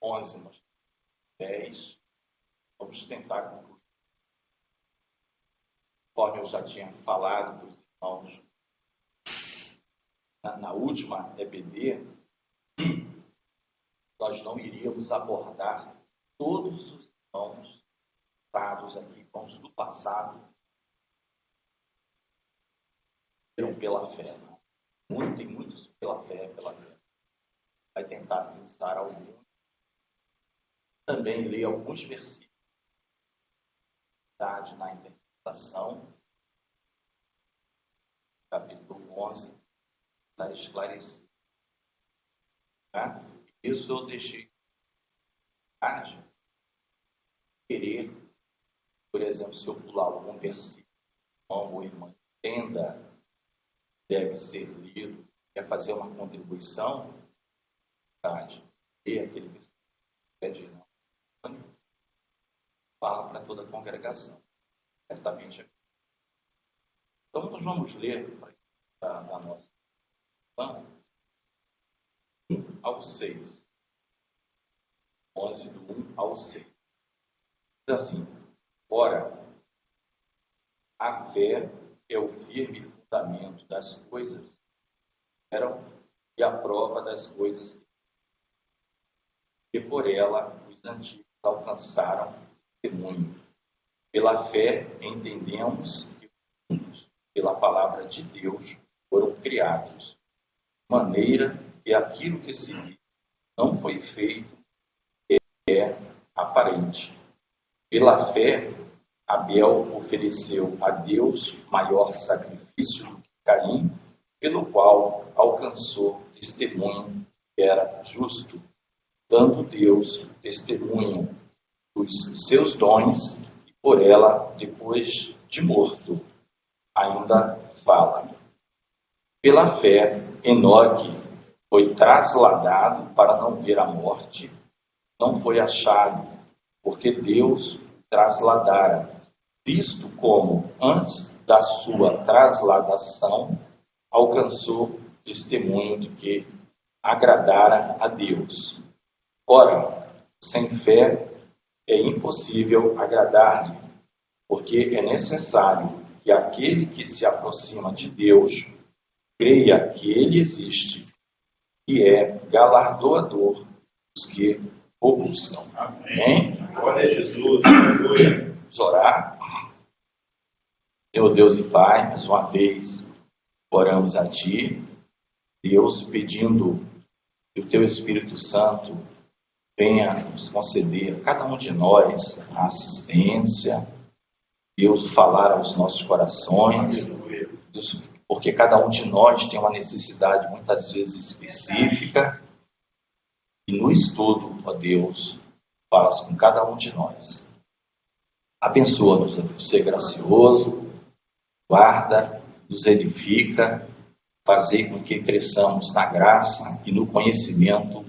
11, nós 10, vamos tentar concluir. Conforme eu já tinha falado para os irmãos na última EBD, nós não iríamos abordar todos os irmãos citados aqui, irmãos do passado, pela fé. Tem muitos pela fé. Vai tentar pensar alguns. Também ler alguns versículos na interpretação. Capítulo 11 está esclarecido. Tá? Isso eu deixei querer, por exemplo, se eu pular algum versículo, irmão ou irmã entenda, deve ser lido, quer fazer uma contribuição, ler aquele versículo, pede não. Fala para toda a congregação, certamente. Então, nós vamos ler da nossa lição 1 ao 6. 11 do 1 ao 6. Diz assim: ora, a fé é o firme fundamento das coisas que eram e a prova das coisas que por ela os antigos alcançaram testemunho. Pela fé entendemos que juntos, pela palavra de Deus, foram criados, de maneira que aquilo que se diz não foi feito é aparente. Pela fé, Abel ofereceu a Deus maior sacrifício do que Caim, pelo qual alcançou testemunho que era justo, dando Deus testemunho dos seus dons, e por ela, depois de morto, ainda fala. Pela fé, Enoque foi trasladado para não ver a morte, não foi achado, porque Deus o trasladara, visto como, antes da sua trasladação, alcançou testemunho de que agradara a Deus. Ora, sem fé é impossível agradar-lhe, porque é necessário que aquele que se aproxima de Deus creia que Ele existe e é galardoador dos que o buscam. Amém? Glória a Jesus. Aleluia. Vamos orar. Senhor Deus e Pai, mais uma vez oramos a Ti, Deus, pedindo que o Teu Espírito Santo venha nos conceder a cada um de nós a assistência, Deus falar aos nossos corações, Deus, porque cada um de nós tem uma necessidade muitas vezes específica, e no estudo, ó Deus, fala com cada um de nós. Abençoa-nos, Deus, ser gracioso, guarda, nos edifica, fazer com que cresçamos na graça e no conhecimento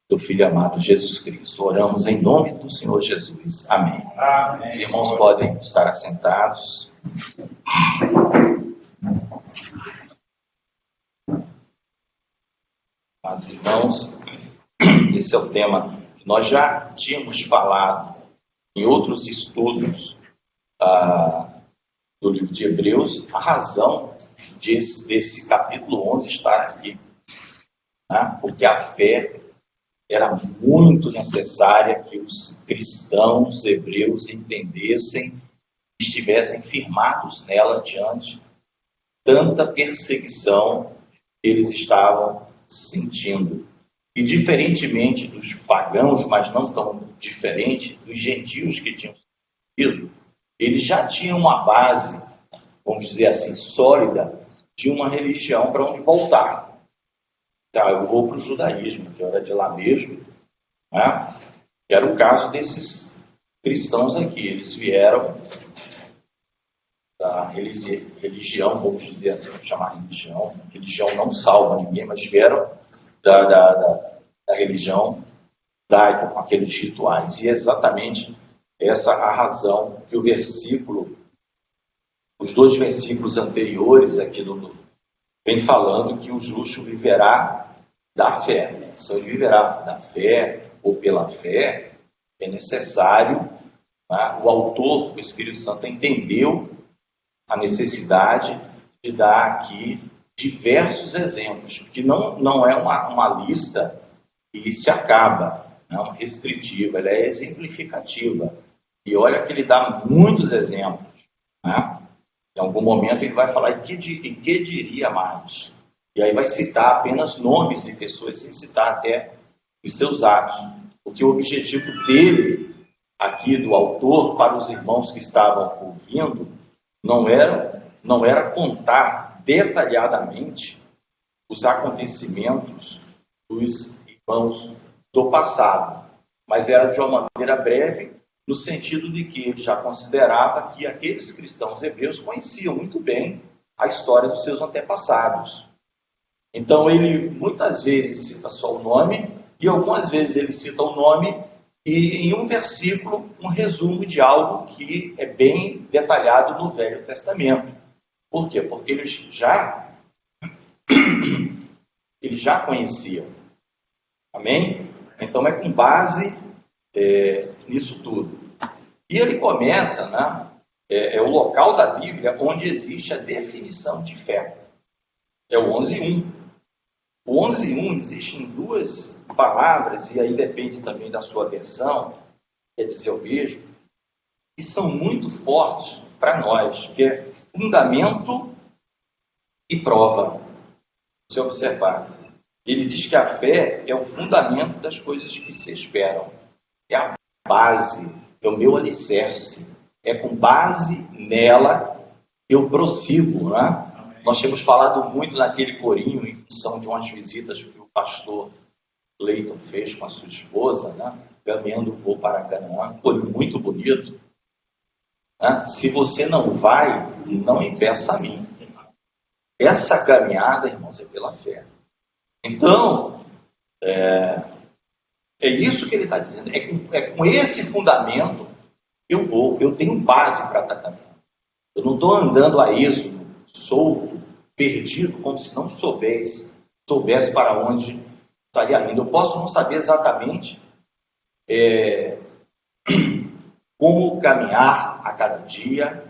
do Filho amado Jesus Cristo. Oramos em nome do Senhor Jesus. Amém. Amém. Os irmãos podem estar assentados. Amados irmãos, esse é o tema que nós já tínhamos falado em outros estudos do livro de Hebreus, a razão desse capítulo 11 estar aqui. Né? Porque a fé era muito necessária que os cristãos hebreus entendessem e estivessem firmados nela diante de tanta perseguição que eles estavam sentindo. E diferentemente dos pagãos, mas não tão diferente dos gentios que tinham sentido, eles já tinham uma base, vamos dizer assim, sólida, de uma religião para onde voltar. Tá, eu vou para o judaísmo, que era de lá mesmo, né? Que era o caso desses cristãos aqui. Eles vieram da religião, vamos dizer assim, vamos chamar religião. Religião não salva ninguém, mas vieram da religião judaica, com aqueles rituais. E é exatamente essa a razão que os dois versículos anteriores aqui vem falando que o justo viverá da fé. Então, ele viverá da fé, ou pela fé, é necessário, tá? O autor, o Espírito Santo, entendeu a necessidade de dar aqui diversos exemplos, que não é uma lista que se acaba, não restritiva, ela é exemplificativa. E olha que ele dá muitos exemplos, né? Em algum momento ele vai falar, e que diria mais? E aí vai citar apenas nomes de pessoas, sem citar até os seus atos. Porque o objetivo dele, aqui do autor, para os irmãos que estavam ouvindo, não era contar detalhadamente os acontecimentos dos irmãos do passado, mas era de uma maneira breve, no sentido de que ele já considerava que aqueles cristãos hebreus conheciam muito bem a história dos seus antepassados. Então ele muitas vezes cita só o nome, e algumas vezes ele cita o nome e em um versículo, um resumo de algo que é bem detalhado no Velho Testamento. Por quê? Porque eles já conheciam. Amém? Então é com base nisso tudo. E ele começa, né? É o local da Bíblia onde existe a definição de fé. É o 11.1. O 11.1 existe em duas palavras, e aí depende também da sua versão, quer dizer o mesmo, que são muito fortes para nós, que é fundamento e prova. Se observar, ele diz que a fé é o fundamento das coisas que se esperam, é a base, é o meu alicerce, é com base nela que eu prossigo, né? Nós temos falado muito naquele corinho em função de umas visitas que o pastor Leiton fez com a sua esposa, né? Caminhando o voo para Canaã, um corinho muito bonito. Né? Se você não vai, não impeça a mim. Essa caminhada, irmãos, é pela fé. Então, é isso que ele está dizendo. É com esse fundamento que eu vou. Eu tenho base para estar caminhando. Eu não estou andando a êxodo, solto, perdido, como se não soubesse para onde estaria indo. Eu posso não saber exatamente como caminhar a cada dia,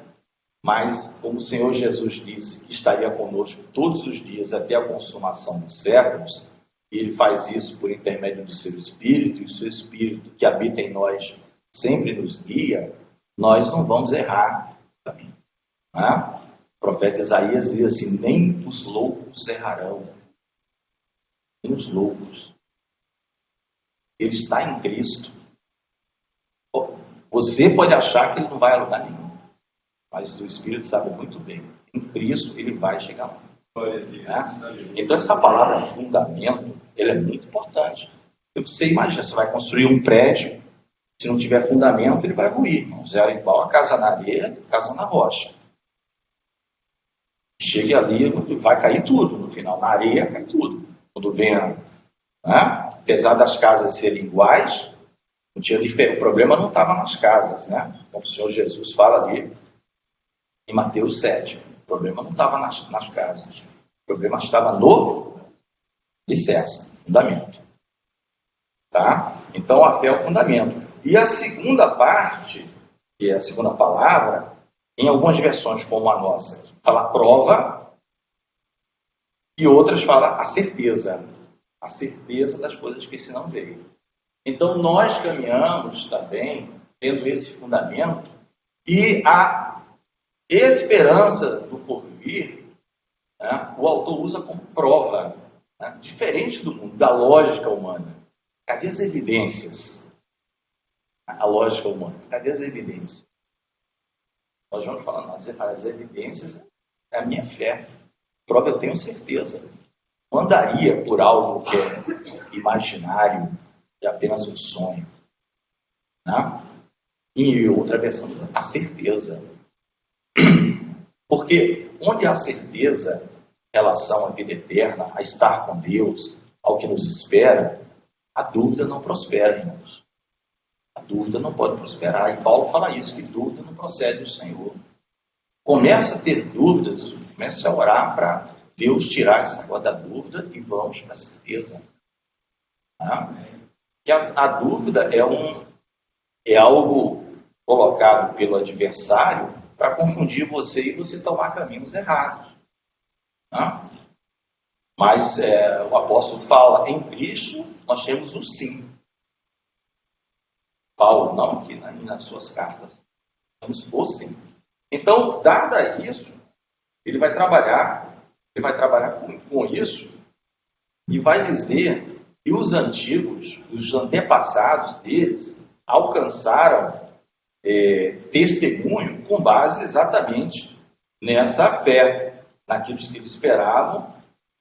mas como o Senhor Jesus disse que estaria conosco todos os dias até a consumação dos séculos, e Ele faz isso por intermédio do seu Espírito, e o seu Espírito que habita em nós sempre nos guia, nós não vamos errar o caminho. Né? O profeta Isaías diz assim, nem os loucos errarão, nem os loucos. Ele está em Cristo. Você pode achar que ele não vai a lugar nenhum, mas o Espírito sabe muito bem. Em Cristo ele vai chegar lá. Né? Então essa palavra fundamento, ela é muito importante. Você imagina, você vai construir um prédio, se não tiver fundamento, ele vai ruir. Irmãos. É igual a casa na areia, casa na rocha. Chega ali, vai cair tudo no final. Na areia cai tudo. Quando vem, né? Apesar das casas serem iguais, não tinha diferença. O problema não estava nas casas, né? Como o Senhor Jesus fala ali em Mateus 7. O problema não estava nas casas. O problema estava no alicerce, fundamento. Tá? Então a fé é o fundamento. E a segunda parte, que é a segunda palavra, em algumas versões como a nossa, fala prova, e outras fala a certeza das coisas que se não veem. Então nós caminhamos também tendo esse fundamento e a esperança do porvir, né, o autor usa como prova, né, diferente do mundo, da lógica humana. Cadê as evidências? A lógica humana, cadê as evidências? Nós vamos falar, as evidências é a minha fé. Prova eu tenho certeza. Não andaria por algo que é imaginário, é apenas um sonho. Né? E outra versão, a certeza. Porque onde há certeza em relação à vida eterna, a estar com Deus, ao que nos espera, a dúvida não prospera, irmãos. A dúvida não pode prosperar. E Paulo fala isso, que dúvida não procede do Senhor. Começa a ter dúvidas, comece a orar para Deus tirar essa coisa da dúvida e vamos para a certeza. Tá? que a dúvida é algo colocado pelo adversário para confundir você e você tomar caminhos errados. Né? Mas o apóstolo fala, em Cristo nós temos o sim. Paulo, não aqui nas suas cartas. Temos o sim. Então, dada isso, ele vai trabalhar com isso e vai dizer que os antigos, os antepassados deles, alcançaram testemunho com base exatamente nessa fé, naquilo que eles esperavam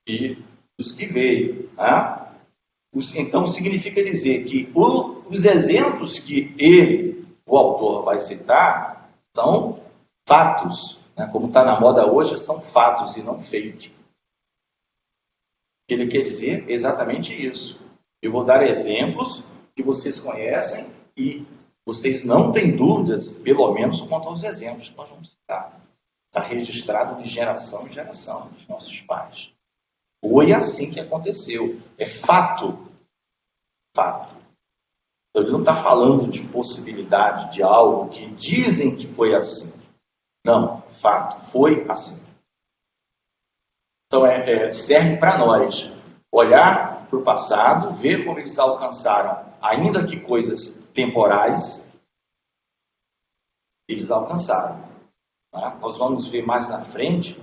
e os que veio. Né? Então, significa dizer que os exemplos que o autor, vai citar são fatos, né? Como está na moda hoje, são fatos e não fake. Ele quer dizer exatamente isso. Eu vou dar exemplos que vocês conhecem e vocês não têm dúvidas, pelo menos quanto aos exemplos que nós vamos citar. Está registrado de geração em geração dos nossos pais. Foi assim que aconteceu. É fato. Fato. Então, ele não está falando de possibilidade de algo que dizem que foi assim. Não, fato. Foi assim. Então, serve para nós olhar para o passado, ver como eles alcançaram, ainda que coisas temporais, eles alcançaram. Tá? Nós vamos ver mais na frente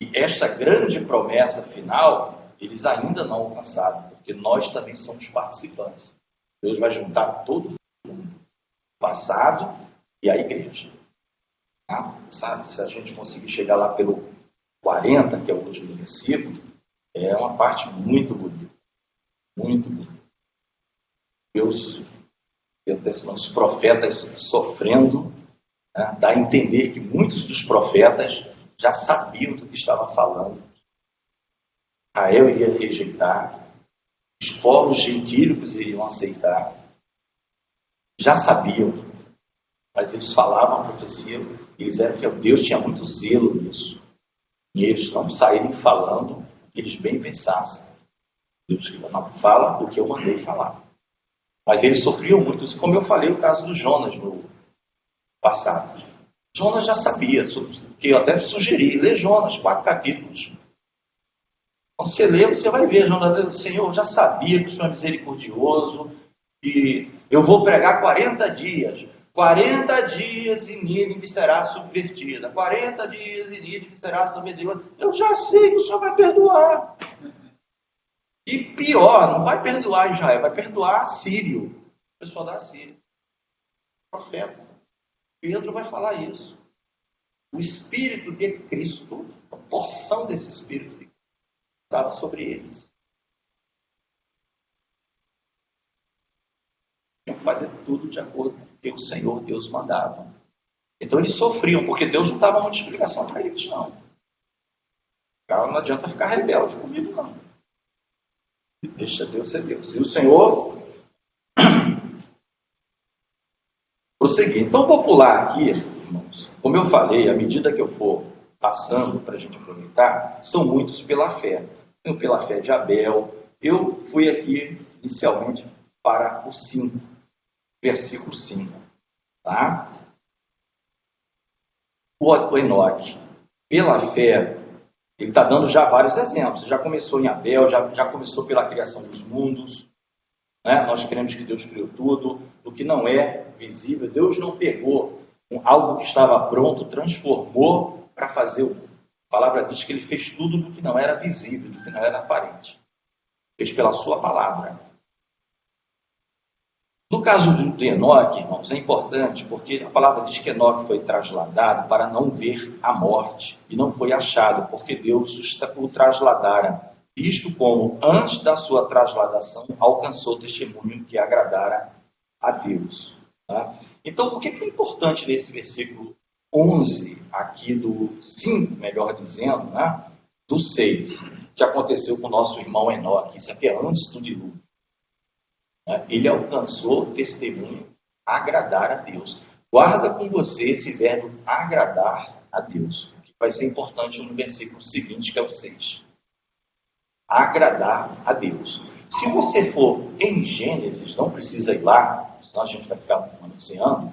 que esta grande promessa final, eles ainda não alcançaram, porque nós também somos participantes. Deus vai juntar todo mundo, o passado e a igreja. Tá? Sabe, se a gente conseguir chegar lá pelo 40, que é o último versículo, é uma parte muito bonita. Muito bonita. Deus os profetas sofrendo, né, dá a entender que muitos dos profetas já sabiam do que estava falando. Israel iria rejeitar, os povos gentílicos iriam aceitar. Já sabiam, mas eles falavam a profecia, eles eram que Deus tinha muito zelo nisso. E eles não saírem falando o que eles bem pensassem. Deus não fala o que eu mandei falar. Mas eles sofriam muito. Como eu falei, o caso do Jonas no passado. Jonas já sabia, que eu até sugeri, lê Jonas, 4 capítulos. Quando você lê, você vai ver, Jonas, o Senhor já sabia que o Senhor é misericordioso, que eu vou pregar 40 dias. 40 dias e Nínive será subvertida. 40 dias e Nínive será subvertida. Eu já sei que o Senhor vai perdoar. E pior, não vai perdoar Israel, vai perdoar Sírio. O pessoal da Síria. Profetas. Pedro vai falar isso. O Espírito de Cristo, a porção desse Espírito de Cristo, estava sobre eles. Tinham que fazer tudo de acordo com o que o Senhor Deus mandava. Então eles sofriam, porque Deus não dava muita explicação para eles, não. Não adianta ficar rebelde comigo, não. Deixa Deus ser Deus. E o Senhor prosseguir. Então, vou pular aqui, irmãos. Como eu falei, à medida que eu for passando para a gente aproveitar, são muitos pela fé. Eu pela fé de Abel. Eu fui aqui inicialmente para o 5, versículo 5. Tá? O Enoque, pela fé, ele está dando já vários exemplos. Já começou em Abel, já começou pela criação dos mundos. Né? Nós cremos que Deus criou tudo. O que não é visível, Deus não pegou algo que estava pronto, transformou para fazer o mundo. A palavra diz que ele fez tudo do que não era visível, do que não era aparente. Fez pela sua palavra. No caso de Enoque, irmãos, é importante porque a palavra diz que Enoque foi trasladado para não ver a morte e não foi achado, porque Deus o trasladara, visto como antes da sua trasladação alcançou testemunho que agradara a Deus. Tá? Então, o que é importante nesse versículo 11, aqui do 5, melhor dizendo, né? Do 6, que aconteceu com o nosso irmão Enoque? Isso aqui é antes do dilúvio. Ele alcançou o testemunho agradar a Deus. Guarda com você esse verbo agradar a Deus, que vai ser importante no versículo seguinte, que é o 6. Agradar a Deus. Se você for em Gênesis, não precisa ir lá, senão a gente vai ficar anunciando,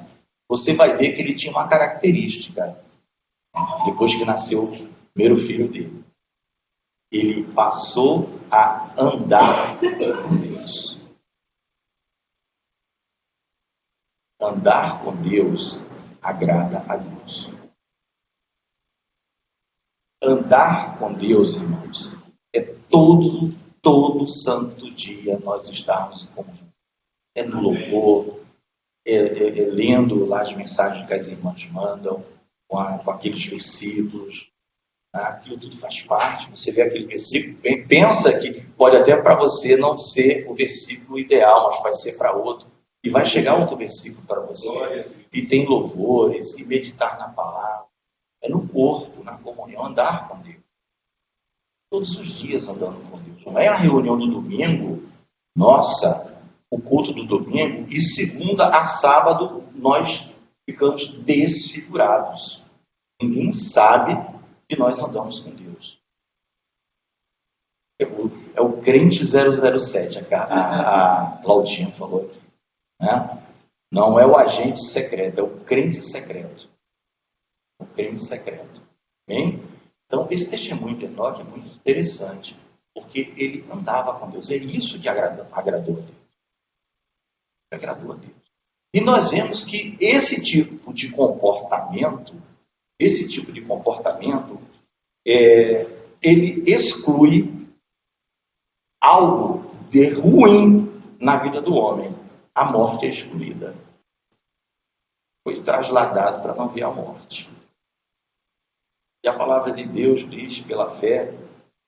você vai ver que ele tinha uma característica, depois que nasceu o primeiro filho dele. Ele passou a andar com Deus. Andar com Deus agrada a Deus. Andar com Deus, irmãos, é todo santo dia nós estarmos em comunhão. É no louvor, lendo lá as mensagens que as irmãs mandam, com aqueles versículos. Aquilo tudo faz parte. Você vê aquele versículo, pensa que pode até para você não ser o versículo ideal, mas vai ser para outro. E vai chegar outro versículo para você. E tem louvores, e meditar na palavra. É no corpo, na comunhão, andar com Deus. Todos os dias andando com Deus. Não é a reunião do domingo, nossa, o culto do domingo, e segunda a sábado nós ficamos desfigurados. Ninguém sabe que nós andamos com Deus. É o crente 007, a Claudinha falou aqui. Né? Não é o agente secreto, é o crente secreto. O crente secreto. Bem? Então, esse testemunho de Enoque é muito interessante, porque ele andava com Deus. É isso que agradou a Deus. Agradou a Deus. E nós vemos que esse tipo de comportamento, ele exclui algo de ruim na vida do homem. A morte é excluída. Foi trasladado para não ver a morte. E a palavra de Deus diz, pela fé,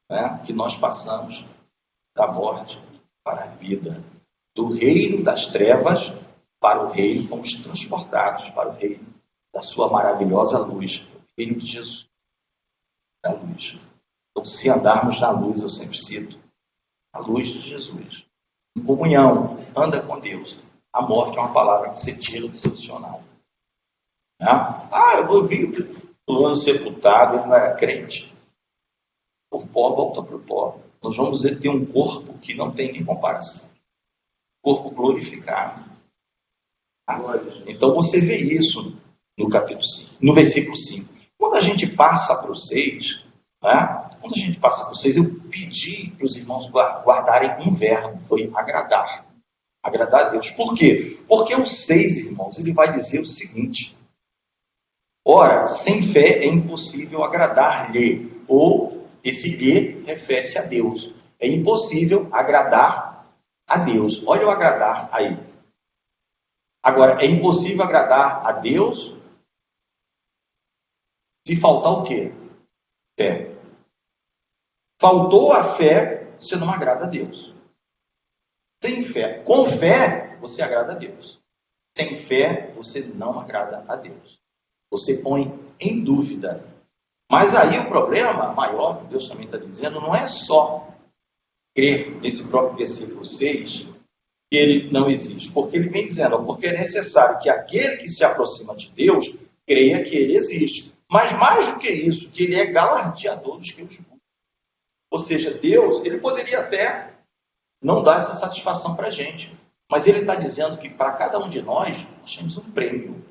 né, que nós passamos da morte para a vida. Do reino das trevas para o reino, fomos transportados para o reino da sua maravilhosa luz, o reino de Jesus, da luz. Então, se andarmos na luz, eu sempre cito, a luz de Jesus. Em comunhão, anda com Deus. A morte é uma palavra que você tira do seu dicionário. Né? Eu vou vir fulano sepultado, ele não era crente. O pó volta para o pó. Nós vamos ter um corpo que não tem nem comparação. Corpo glorificado. Então você vê isso no capítulo 5, no versículo 5. Quando a gente passa para o 6, né? Quando a gente passa para o 6, eu pedi para os irmãos guardarem um verbo, foi agradar. Agradar a Deus. Por quê? Porque o 6, irmãos, ele vai dizer o seguinte: ora, sem fé é impossível agradar-lhe. Ou esse lhe refere-se a Deus. É impossível agradar a Deus. Olha o agradar aí. Agora, é impossível agradar a Deus se faltar o quê? Fé. Faltou a fé, você não agrada a Deus. Sem fé. Com fé, você agrada a Deus. Sem fé, você não agrada a Deus. Você põe em dúvida. Mas aí o problema maior, que Deus também está dizendo, não é só crer nesse próprio versículo 6, que ele não existe. Porque ele vem dizendo, porque é necessário que aquele que se aproxima de Deus creia que ele existe. Mas mais do que isso, que ele é galardeador dos que os buscam. Ou seja, Deus, ele poderia até não dar essa satisfação para a gente. Mas ele está dizendo que para cada um de nós temos um prêmio.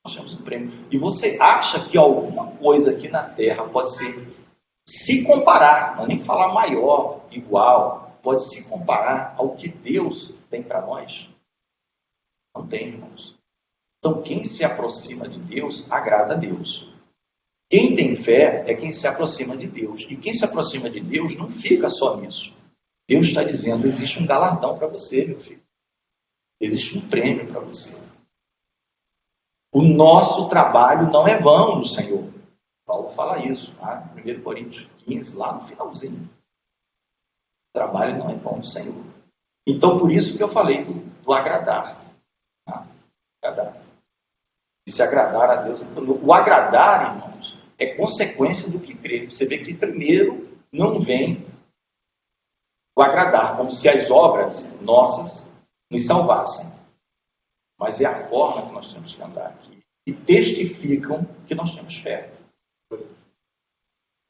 Nós temos um prêmio. E você acha que alguma coisa aqui na Terra pode ser, se comparar, não é nem falar maior, igual, pode se comparar ao que Deus tem para nós? Não tem, irmãos. Então, quem se aproxima de Deus, agrada a Deus. Quem tem fé é quem se aproxima de Deus. E quem se aproxima de Deus não fica só nisso. Deus está dizendo, existe um galardão para você, meu filho. Existe um prêmio para você. O nosso trabalho não é vão no Senhor. Paulo fala isso, tá? 1 Coríntios 15, lá no finalzinho. O trabalho não é vão no Senhor. Então, por isso que eu falei do agradar. Tá? Agradar. E se agradar a Deus. O agradar, irmãos, é consequência do que crer. Você vê que primeiro não vem o agradar, como se as obras nossas nos salvassem. Mas é a forma que nós temos que andar aqui. E testificam que nós temos fé.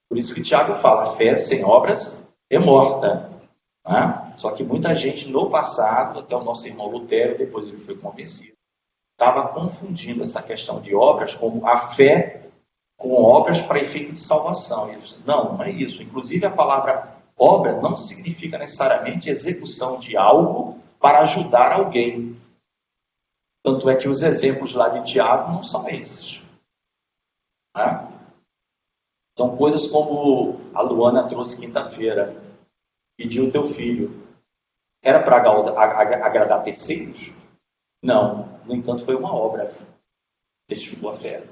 Por isso que Tiago fala, fé sem obras é morta. Né? Só que muita gente no passado, até o nosso irmão Lutero, depois ele foi convencido, estava confundindo essa questão de obras como a fé com obras para efeito de salvação. E ele disse, não é isso. Inclusive a palavra obra não significa necessariamente execução de algo para ajudar alguém. Tanto é que os exemplos lá de Tiago não são esses. Né? São coisas como a Luana trouxe quinta-feira. Pediu o teu filho. Era para agradar terceiros? Não. No entanto, foi uma obra. Testificou a fé.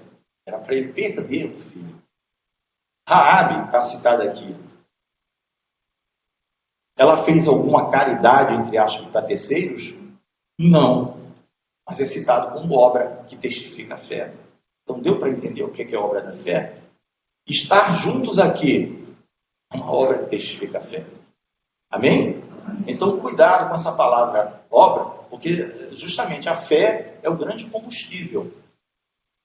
Era para ele perder o filho. Raabe, está citada aqui. Ela fez alguma caridade, entre aspas, para terceiros? Não. Mas é citado como obra que testifica a fé. Então deu para entender o que é obra da fé? Estar juntos aqui é uma obra que testifica a fé. Amém? Então cuidado com essa palavra obra, porque justamente a fé é o grande combustível.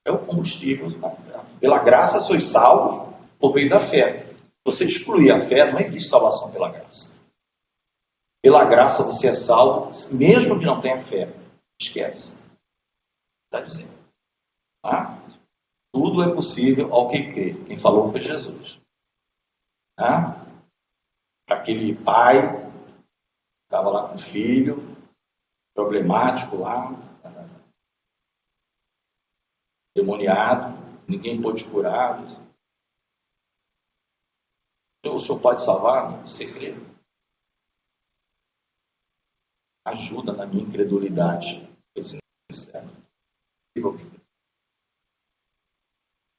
É o combustível. Pela graça sois salvos por meio da fé. Se você excluir a fé, não existe salvação pela graça. Pela graça você é salvo, mesmo que não tenha fé. Esquece. Está dizendo. Tá? Tudo é possível ao que crê. Quem falou foi Jesus. Tá? Aquele pai estava lá com o filho, problemático lá, demoniado, ninguém pôde curar. O senhor pode salvar? Você crê? Ajuda na minha incredulidade.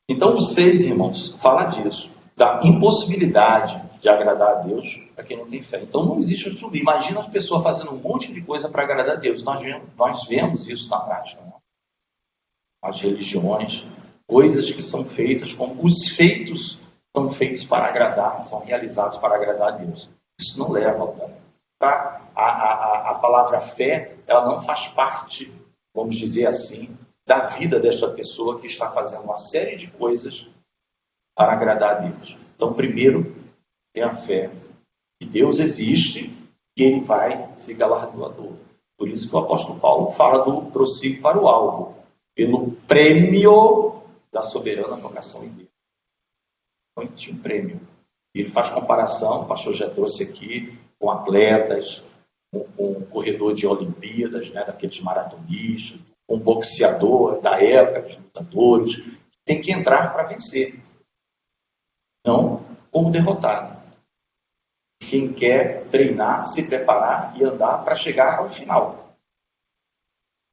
Então, os 6, irmãos, fala disso, da impossibilidade de agradar a Deus para quem não tem fé. Então, não existe isso. Imagina a pessoa fazendo um monte de coisa para agradar a Deus. Nós vemos isso na prática. Né? As religiões, coisas que são feitas, como os feitos são feitos para agradar, são realizados para agradar a Deus. Isso não leva ao bom. Tá? A palavra fé, ela não faz parte, vamos dizer assim, da vida desta pessoa que está fazendo uma série de coisas para agradar a Deus. Então, primeiro, tem a fé que Deus existe e Ele vai ser galardoador. Por isso que o apóstolo Paulo fala do prossigo para o alvo, pelo prêmio da soberana vocação em Deus. Então, tinha um prêmio. E ele faz comparação, o pastor já trouxe aqui, com atletas, com um corredor de Olimpíadas, né, daqueles maratonistas, com um boxeador da época, dos lutadores, que tem que entrar para vencer. Não como derrotado. Quem quer treinar, se preparar e andar para chegar ao final.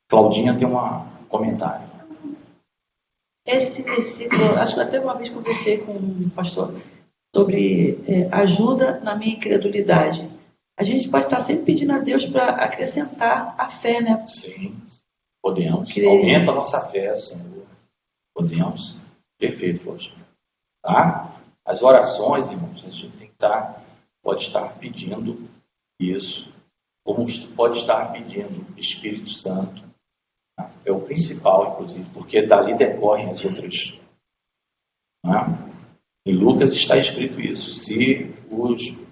Claudinha tem um comentário. Esse versículo, acho que até uma vez conversei com um pastor sobre ajuda na minha incredulidade. A gente pode estar sempre pedindo a Deus para acrescentar a fé, né? Sim, podemos. Aumenta a nossa fé, Senhor. Podemos. Perfeito, hoje. Tá? As orações, irmãos, a gente tem que pode estar pedindo isso, como pode estar pedindo Espírito Santo. Tá? É o principal, inclusive, porque dali decorrem as outras. Tá? Em Lucas está escrito isso. Se os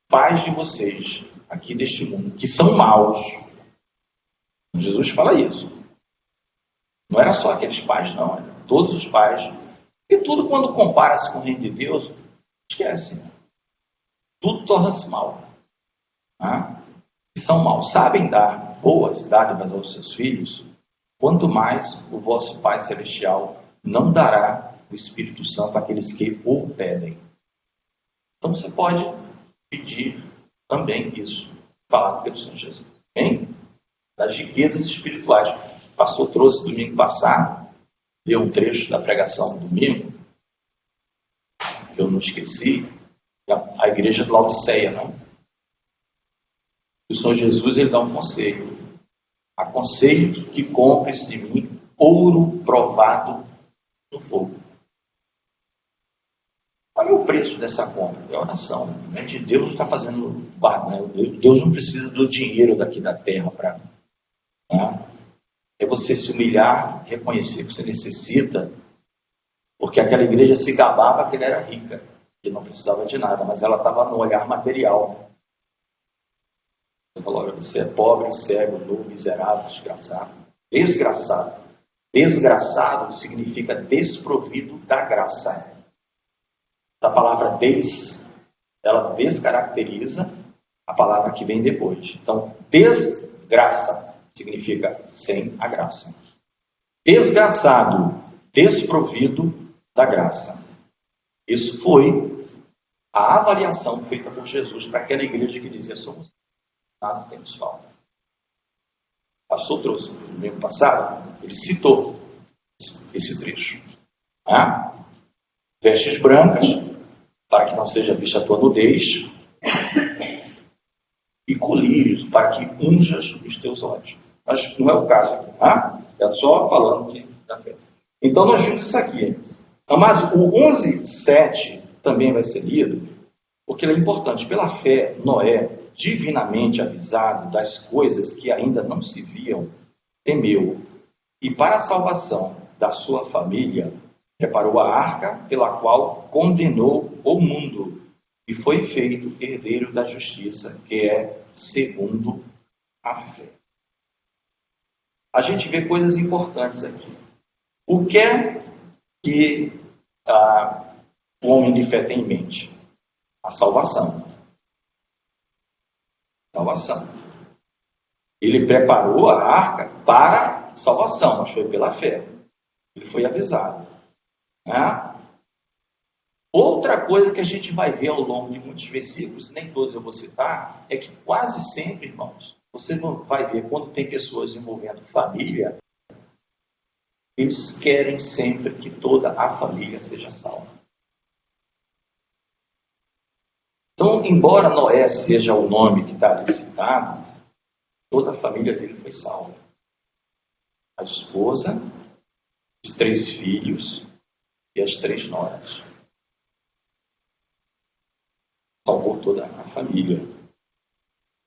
pais de vocês, aqui deste mundo, que são maus, Jesus fala isso. Não era só aqueles pais, não. Era todos os pais. E tudo, quando compara-se com o reino de Deus, esquece. Tudo torna-se mal. Tá? E são maus. Sabem dar boas dádivas aos seus filhos, quanto mais o vosso Pai Celestial não dará o Espírito Santo àqueles que o pedem. Então você pode pedir também isso, falado pelo Senhor Jesus. Bem? Das riquezas espirituais. O pastor trouxe domingo passado, deu um trecho da pregação do domingo, que eu não esqueci, a igreja de Laodiceia, não? O Senhor Jesus, ele dá um conselho. Aconselho que compres de mim ouro provado no fogo. Olha o preço dessa compra, é oração. Né? Deus está fazendo barganha. Deus não precisa do dinheiro daqui da terra para. Né? É você se humilhar, reconhecer que você necessita, porque aquela igreja se gabava que ela era rica, que não precisava de nada, mas ela estava no olhar material. Você falou, olha, você é pobre, cego, nu, miserável, desgraçado. Desgraçado. Desgraçado significa desprovido da graça. Essa palavra ela descaracteriza a palavra que vem depois. Então, desgraça significa sem a graça. Desgraçado, desprovido da graça. Isso foi a avaliação feita por Jesus para aquela igreja que dizia: somos nada, temos falta. O pastor trouxe no domingo passado, ele citou esse trecho. Vestes brancas, para que não seja vista a tua nudez, e colírios, para que unjas os teus olhos. Mas não é o caso aqui, É só falando aqui da fé. Então nós vimos isso aqui. Mas o 11:7 também vai ser lido, porque ele é importante. Pela fé, Noé, divinamente avisado das coisas que ainda não se viam, temeu, e para a salvação da sua família, preparou a arca pela qual condenou o mundo, e foi feito herdeiro da justiça, que é segundo a fé. A gente vê coisas importantes aqui. O que é que o homem de fé tem em mente? A salvação. Salvação. Ele preparou a arca para a salvação, mas foi pela fé. Ele foi avisado. Outra coisa que a gente vai ver ao longo de muitos versículos, nem todos eu vou citar, é que quase sempre, irmãos, você vai ver quando tem pessoas envolvendo família, eles querem sempre que toda a família seja salva. Então, embora Noé seja o nome que está ali citado, toda a família dele foi salva. A esposa, os 3 filhos e as 3 noras. Salvou toda a família.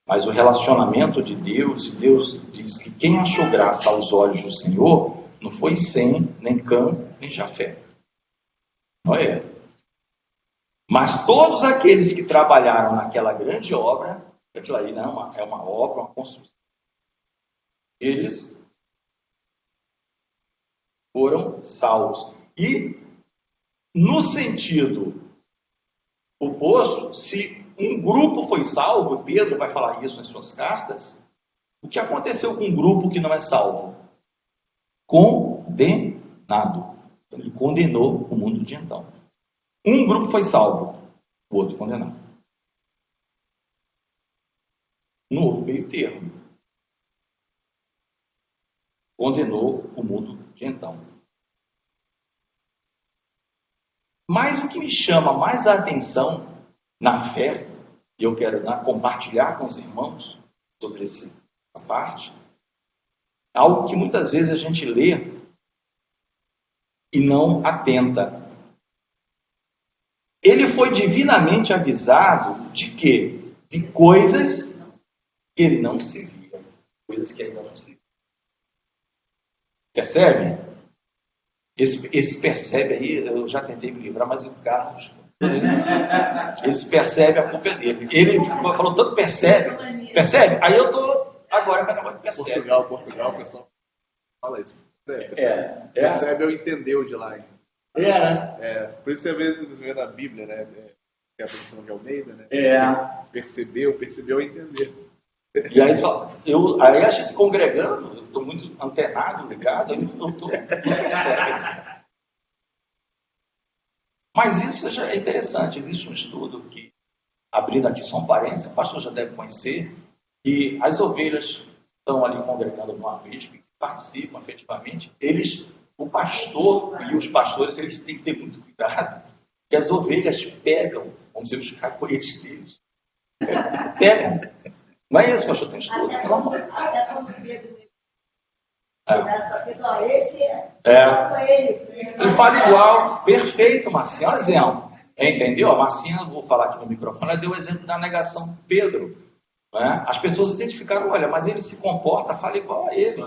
Mas o relacionamento de Deus diz que quem achou graça aos olhos do Senhor não foi Sem, nem Cã, nem Jafé. Noé. Mas todos aqueles que trabalharam naquela grande obra, aquilo ali não é uma obra, uma construção, eles foram salvos. E, no sentido oposto, se um grupo foi salvo, Pedro vai falar isso nas suas cartas, o que aconteceu com um grupo que não é salvo? Condenado. Ele condenou o mundo de então. Um grupo foi salvo, o outro condenado. Não houve meio termo. Condenou o mundo de então. Mas o que me chama mais a atenção na fé, e eu quero compartilhar com os irmãos sobre essa parte, é algo que muitas vezes a gente lê e não atenta. Ele foi divinamente avisado de quê? De coisas que ele não se via, coisas que ainda não se via. Percebe? Esse percebe aí, eu já tentei me livrar, mas o Carlos, esse percebe, a culpa é dele. Ele falou tanto percebe, aí eu tô agora com a acabando de percebe. Portugal, o pessoal fala isso. Percebe ou entendeu de lá. Por isso você vê na Bíblia, né? Que é a tradução de Almeida, né? Percebeu, entender. E aí a gente congregando, eu estou muito antenado, ligado, eu estou percebe. Mas isso já é interessante. Existe um estudo que, abrindo aqui só um parênteses, o pastor já deve conhecer, que as ovelhas estão ali congregando numa vez, que participam efetivamente, o pastor e os pastores, eles têm que ter muito cuidado, que as ovelhas pegam, vamos dizer, os cacoetes deles. Pegam. Não é isso, pastor? Tem estudo? Ele fala igual, perfeito, Marcinha. Olha o exemplo. Entendeu? A Marcinha, vou falar aqui no microfone, ela deu o exemplo da negação de Pedro. Né? As pessoas identificaram, olha, mas ele se comporta, fala igual a ele.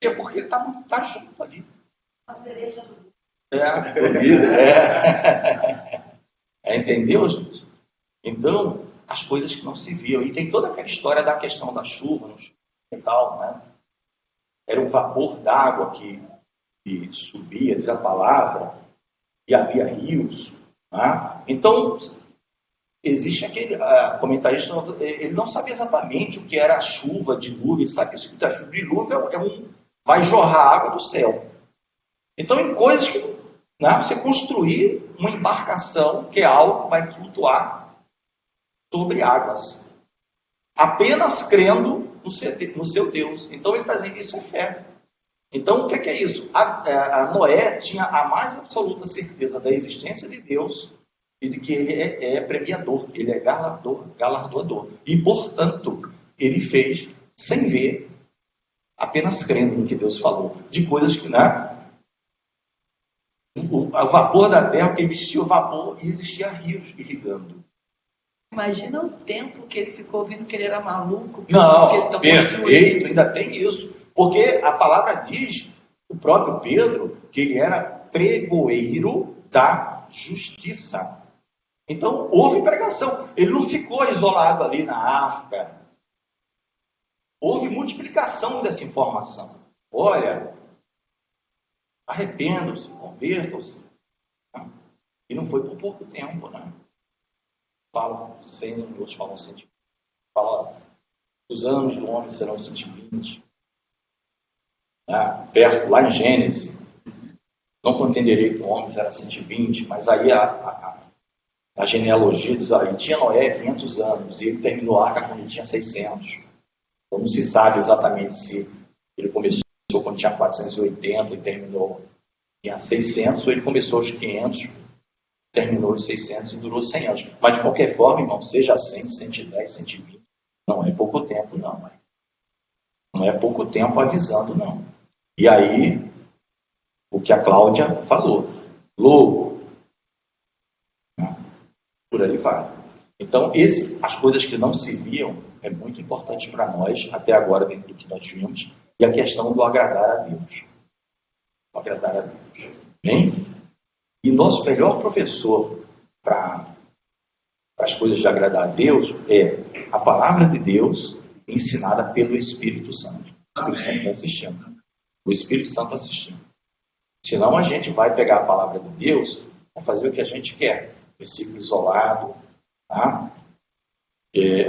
É porque ele está junto ali. A cereja do entendeu, gente? Então, as coisas que não se viam. E tem toda aquela história da questão da chuva, no e tal, né? Era um vapor d'água que subia, diz a palavra, e havia rios. Né? Então, existe aquele comentarista, ele não sabia exatamente o que era a chuva, dilúvio, sabe? Isso que a chuva, dilúvio vai jorrar água do céu. Então, em coisas que, né, você construir uma embarcação, que é algo que vai flutuar sobre águas, apenas crendo no seu Deus. Então, ele está dizendo, isso é fé. Então, o que é isso? A Noé tinha a mais absoluta certeza da existência de Deus e de que ele é premiador, ele é galardoador. E, portanto, ele fez sem ver, apenas crendo no que Deus falou. De coisas que, né? O vapor da terra, porque existia o vapor e existia rios irrigando. Imagina o tempo que ele ficou ouvindo que ele era maluco. Não, perfeito, ainda tem isso. Porque a palavra diz, o próprio Pedro, que ele era pregoeiro da justiça. Então, houve pregação. Ele não ficou isolado ali na arca. Houve multiplicação dessa informação. Olha, arrependam-se, convertam-se. E não foi por pouco tempo, né? Falam 100, outros falam 120. Fala, os anos do homem serão 120. Perto, lá em Gênesis, não contenderei que o homem era 120, mas aí a genealogia diz, ele tinha Noé 500 anos, e ele terminou a arca quando ele tinha 600. Então não se sabe exatamente se ele começou quando tinha 480 e terminou, tinha 600, ou ele começou aos 500, terminou os 600 e durou 100 anos. Mas de qualquer forma, irmão, seja 100, 110, 120, não é pouco tempo não, mãe. Não é pouco tempo avisando, não. E aí, o que a Cláudia falou, logo, por aí vai. Então, as coisas que não se viam, é muito importante para nós, até agora, dentro do que nós vimos, e a questão do agradar a Deus. O agradar a Deus. Bem? E nosso melhor professor para as coisas de agradar a Deus é a palavra de Deus ensinada pelo Espírito Santo. O Espírito Santo assistindo. O Espírito Santo assistindo. Senão a gente vai pegar a palavra de Deus e fazer o que a gente quer. Versículo isolado. Tá?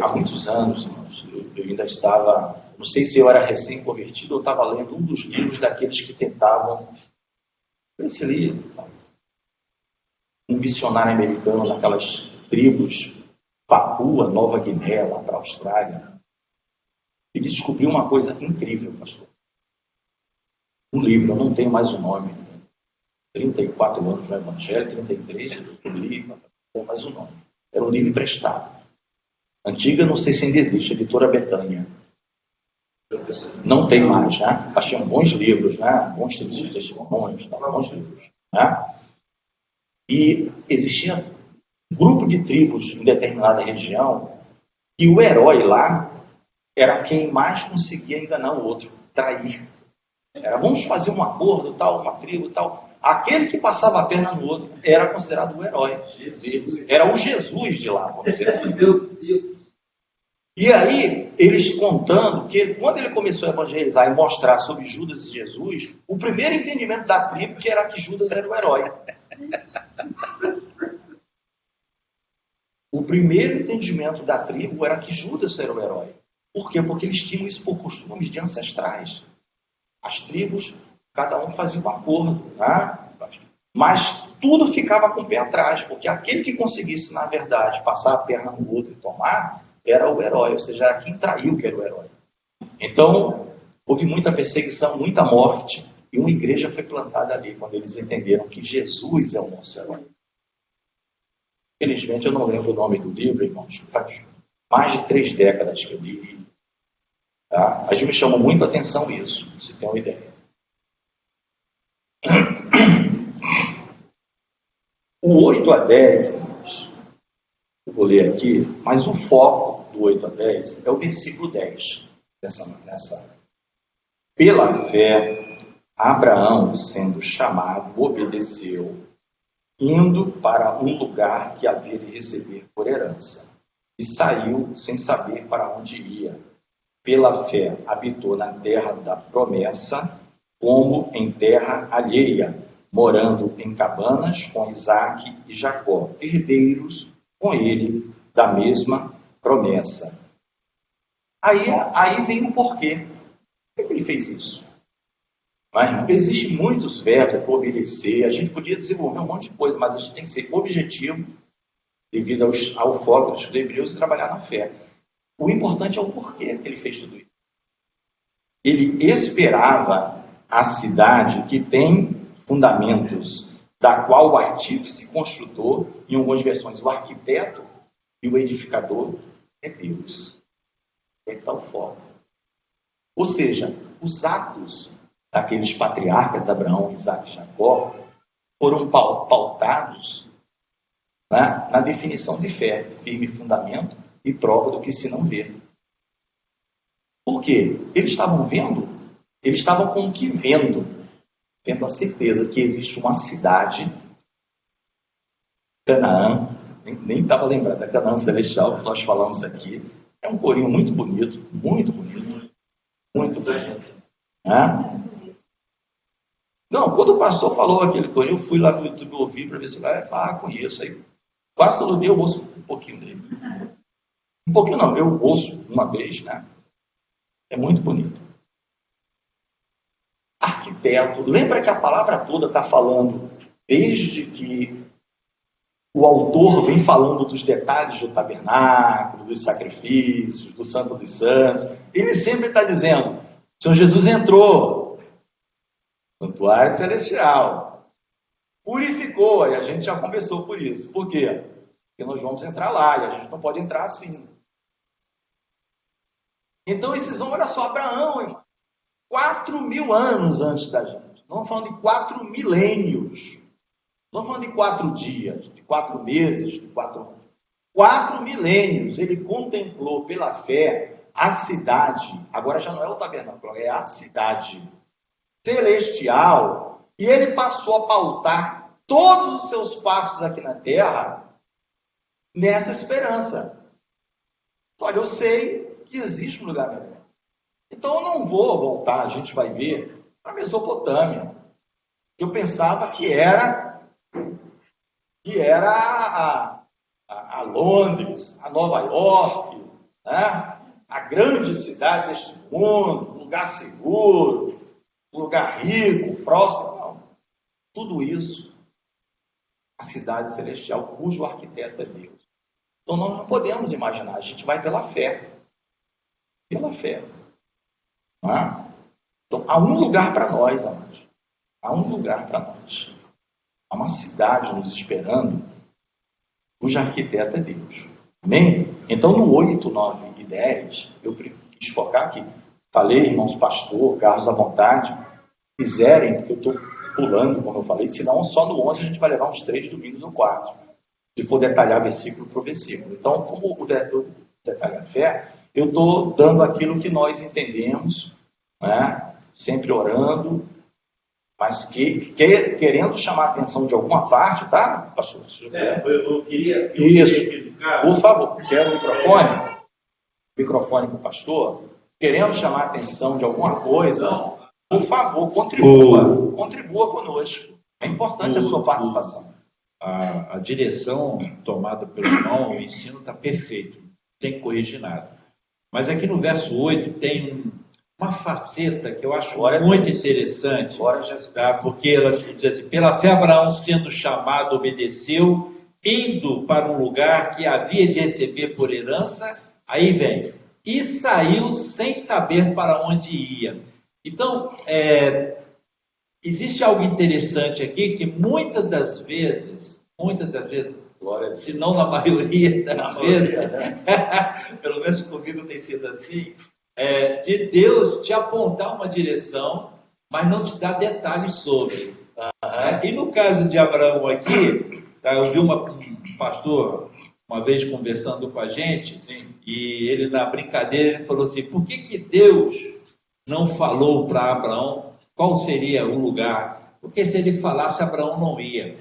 Há muitos anos, eu ainda estava, não sei se eu era recém-convertido ou estava lendo um dos livros daqueles que tentavam, esse livro, um missionário americano naquelas tribos, Papua, Nova Guiné, lá para a Austrália. Ele descobriu uma coisa incrível, pastor. Um livro, eu não tenho mais o nome. 34 anos no Evangelho, 33, o livro, não tenho mais o nome. Era um livro emprestado. Antiga, não sei se ainda existe, editora Betânia. Não tem mais, né? Mas tinham bons livros, né? Bons testemunhos, bons livros. Né? E existia um grupo de tribos em determinada região e o herói lá era quem mais conseguia enganar o outro, trair. Era, vamos fazer um acordo, tal, uma tribo, tal. Aquele que passava a perna no outro era considerado o herói. Era o Jesus de lá, vamos dizer assim. Meu Deus. E aí, eles contando que quando ele começou a evangelizar e mostrar sobre Judas e Jesus, o primeiro entendimento da tribo que era que Judas era o herói. O primeiro entendimento da tribo era que Judas era o herói. Por quê? Porque eles tinham isso por costumes de ancestrais. As tribos, cada um fazia um acordo, né? Mas tudo ficava com o pé atrás, porque aquele que conseguisse, na verdade, passar a perna no outro e tomar, era o herói, ou seja, era quem traiu que era o herói. Então, houve muita perseguição, muita morte, e uma igreja foi plantada ali, quando eles entenderam que Jesus é o nosso herói. Infelizmente, eu não lembro o nome do livro, irmãos, faz mais de 3 décadas que eu li. Tá? Mas me chamou muito a atenção isso, pra você ter uma ideia. O 8 a 10, irmãos, eu vou ler aqui, mas o foco do 8 a 10 é o versículo 10. Pela fé, Abraão, sendo chamado, obedeceu, indo para um lugar que havia de receber por herança. e saiu sem saber para onde ia. Pela fé, habitou na terra da promessa, como em terra alheia, morando em cabanas com Isaque e Jacó, herdeiros com ele da mesma promessa. Aí vem o porquê. Por que ele fez isso? Mas existem muitos verbos para obedecer. A gente podia desenvolver um monte de coisa, mas a gente tem que ser objetivo, devido ao foco dos hebreus, e trabalhar na fé. O importante é o porquê que ele fez tudo isso. Ele esperava a cidade que tem fundamentos, da qual o artífice, construtor, em algumas versões, o arquiteto e o edificador é Deus. É tal forma. Ou seja, os atos daqueles patriarcas, Abraão, Isaque e Jacó, foram pautados na definição de fé, firme fundamento e prova do que se não vê. Por quê? Eles estavam vendo, eles estavam com o que vendo a certeza que existe uma cidade, Canaã, nem estava lembrando da Canaã Celestial que nós falamos aqui. É um corinho muito bonito, muito bonito, muito bonito. Não, quando o pastor falou aquele corinho, eu fui lá no YouTube ouvir para ver se vai falar, conheço. Aí, quase todo dia eu ouço um pouquinho dele. Um pouquinho não, eu ouço uma vez, né? É muito bonito. Arquiteto, lembra que a palavra toda está falando, desde que o autor vem falando dos detalhes do tabernáculo, dos sacrifícios, do Santo dos Santos, ele sempre está dizendo, o Senhor Jesus entrou, santuário celestial, purificou, e a gente já conversou por isso. Por quê? Porque nós vamos entrar lá, e a gente não pode entrar assim. Então esses homens, olha só, Abraão, irmão, 4.000 anos antes da gente. Não estamos falando de 4 milênios. Não estamos falando de 4 dias, de 4 meses, de 4 anos. 4 milênios. Ele contemplou pela fé a cidade. Agora já não é o tabernáculo, é a cidade celestial. E ele passou a pautar todos os seus passos aqui na terra nessa esperança. Olha, eu sei que existe um lugar melhor. Então eu não vou voltar, a gente vai ver, para a Mesopotâmia. Eu pensava que era a Londres, a Nova York, né? A grande cidade deste mundo, um lugar seguro, um lugar rico, próspero. Não. Tudo isso, a cidade celestial, cujo arquiteto é Deus. Então nós não podemos imaginar, a gente vai pela fé. Pela fé. Então, há um lugar para nós, amados. Há um lugar para nós. Há uma cidade nos esperando, cujo arquiteto é Deus. Amém? Então, no 8, 9 e 10, eu quis focar aqui. Falei, irmãos, pastor, Carlos, à vontade, quiserem, porque eu estou pulando, como eu falei, senão só no 11 a gente vai levar uns 3 domingos ou 4, se for detalhar versículo por versículo. Então, como o detalhe a fé, eu estou dando aquilo que nós entendemos, né? Sempre orando, mas querendo chamar a atenção de alguma parte, tá, pastor? Eu queria isso. Por favor, quero o microfone para o pastor. Querendo chamar a atenção de alguma coisa, por favor, contribua conosco. É importante a sua participação. A direção tomada pelo irmão, o ensino está perfeito, não tem que corrigir nada. Mas aqui no verso 8 tem uma faceta que eu acho muito interessante, tá? Porque ela diz assim, pela fé Abraão, sendo chamado, obedeceu, indo para um lugar que havia de receber por herança, aí vem, e saiu sem saber para onde ia. Então, existe algo interessante aqui, que muitas das vezes, se não na maioria das vezes, pelo menos comigo tem sido assim, de Deus te apontar uma direção, mas não te dar detalhes sobre. E no caso de Abraão aqui, tá, eu vi um pastor uma vez conversando com a gente, e ele na brincadeira ele falou assim, por que Deus não falou para Abraão qual seria o lugar? Porque se ele falasse, Abraão não ia.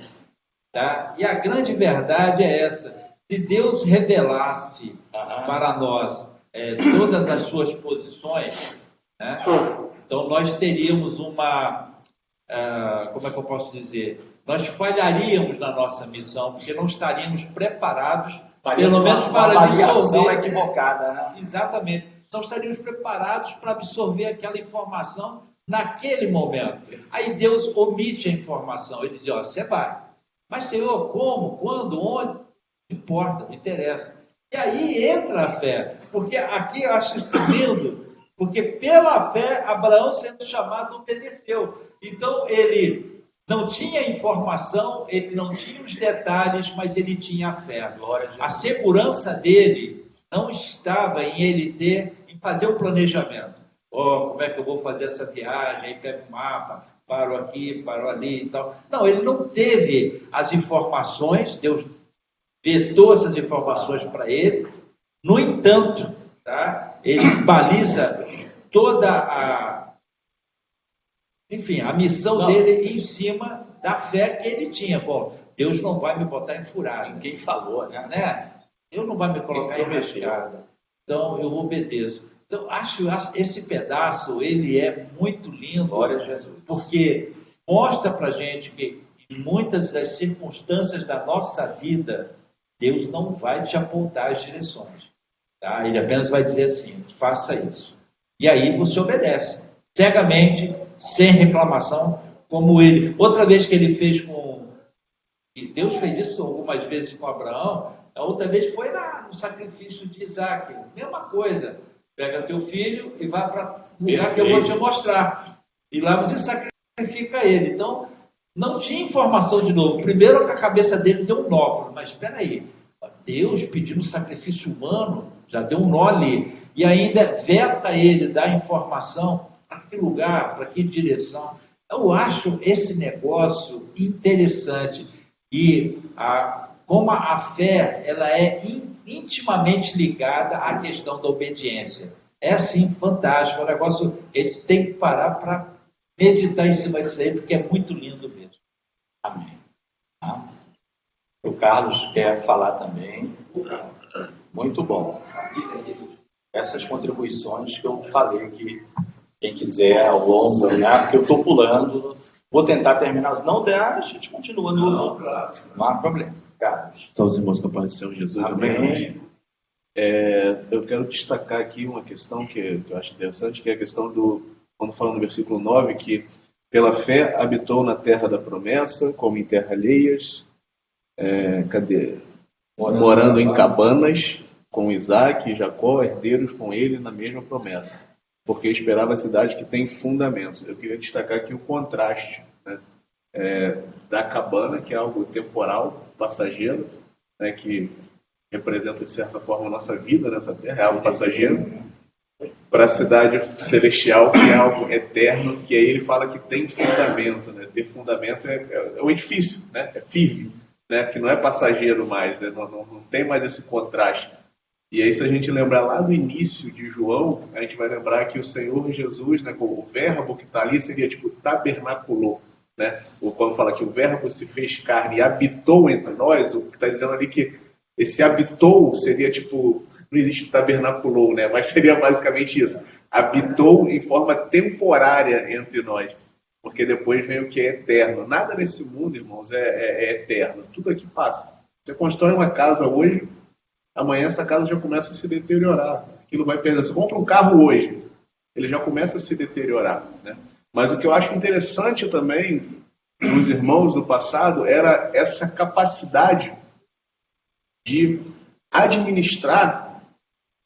Tá? E a grande verdade é essa. se Deus revelasse para nós todas as suas posições, né? Então nós teríamos uma, como é que eu posso dizer? Nós falharíamos na nossa missão, porque não estaríamos preparados, pelo menos para absorver. Equivocada, né? Exatamente. Não estaríamos preparados para absorver aquela informação naquele momento. Aí Deus omite a informação. Ele diz, ó, você vai. Mas, Senhor, como, quando, onde? Não importa, não interessa. E aí entra a fé. Porque aqui eu acho isso lindo. Porque pela fé, Abraão, sendo chamado, obedeceu. Então, ele não tinha informação, ele não tinha os detalhes, mas ele tinha a fé. A segurança dele não estava em ele em fazer um planejamento. Como é que eu vou fazer essa viagem? Aí pego um mapa, paro aqui, paro ali e tal. Não, ele não teve as informações, Deus vetou essas informações para ele. No entanto, tá? Ele baliza toda a missão dele em cima da fé que ele tinha. Bom, Deus não vai me botar em furada. Ninguém falou, né? Deus não vai me colocar em rascada. Então, eu obedeço. Então, acho esse pedaço, ele é muito lindo. Glória a Jesus. Porque mostra pra gente que em muitas das circunstâncias da nossa vida, Deus não vai te apontar as direções. Tá? Ele apenas vai dizer assim, faça isso. E aí você obedece, cegamente, sem reclamação, como ele. Outra vez que ele fez e Deus fez isso algumas vezes com Abraão, a outra vez foi no sacrifício de Isaac. Mesma coisa. Pega teu filho e vai para o lugar que eu vou te mostrar. E lá você sacrifica ele. Então, não tinha informação de novo. Primeiro, a cabeça dele deu um nó. Mas espera aí, Deus pedindo sacrifício humano, já deu um nó ali. E ainda veta ele dar informação para que lugar, para que direção. Eu acho esse negócio interessante. E como a fé, ela é intimamente ligada à questão da obediência. É assim, fantástico. É um negócio que a gente tem que parar para meditar em cima disso aí, porque é muito lindo mesmo. Amém. O Carlos quer falar também. Muito bom. Essas contribuições que eu falei que quem quiser ao longo, né? Porque eu estou pulando, vou tentar terminar. Não der, a gente continua. Não há problema. Carlos. Estão os irmãos com a paz do Senhor Jesus. Amém. Eu quero destacar aqui uma questão que eu acho interessante, que é a questão quando fala no versículo 9, que pela fé habitou na terra da promessa, como em terra alheias, morando em cabanas, com Isaac e Jacó, herdeiros com ele na mesma promessa, porque esperava a cidade que tem fundamentos. Eu queria destacar aqui o contraste, né, da cabana, que é algo temporal, passageiro, né, que representa de certa forma a nossa vida nessa terra, é algo passageiro, para a cidade celestial, que é algo eterno, que aí ele fala que tem fundamento, né? Ter fundamento é um edifício, né? É firme, né? Que não é passageiro mais, né? Não tem mais esse contraste. E aí, se a gente lembrar lá do início de João, a gente vai lembrar que o Senhor Jesus, né, o verbo que está ali seria tipo tabernaculou, né? Ou quando fala que o verbo se fez carne e habitou entre nós, o que está dizendo ali que esse habitou seria tipo, não existe tabernaculou, né? Mas seria basicamente isso. Habitou em forma temporária entre nós, porque depois vem o que é eterno. Nada nesse mundo, irmãos, é eterno. Tudo aqui passa. Você constrói uma casa hoje, amanhã essa casa já começa a se deteriorar. Aquilo vai perder. Você compra um carro hoje, ele já começa a se deteriorar, né? Mas o que eu acho interessante também nos irmãos do passado era essa capacidade de administrar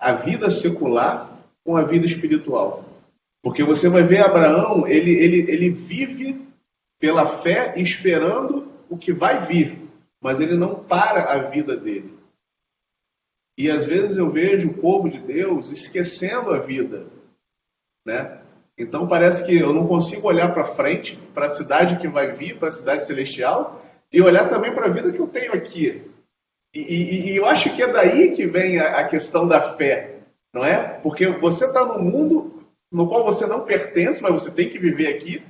a vida secular com a vida espiritual. Porque você vai ver Abraão, ele vive pela fé esperando o que vai vir, mas ele não para a vida dele. E às vezes eu vejo o povo de Deus esquecendo a vida, né? Então parece que eu não consigo olhar para frente, para a cidade que vai vir, para a cidade celestial, e olhar também para a vida que eu tenho aqui. E eu acho que é daí que vem a questão da fé, não é? Porque você está num mundo no qual você não pertence, mas você tem que viver aqui,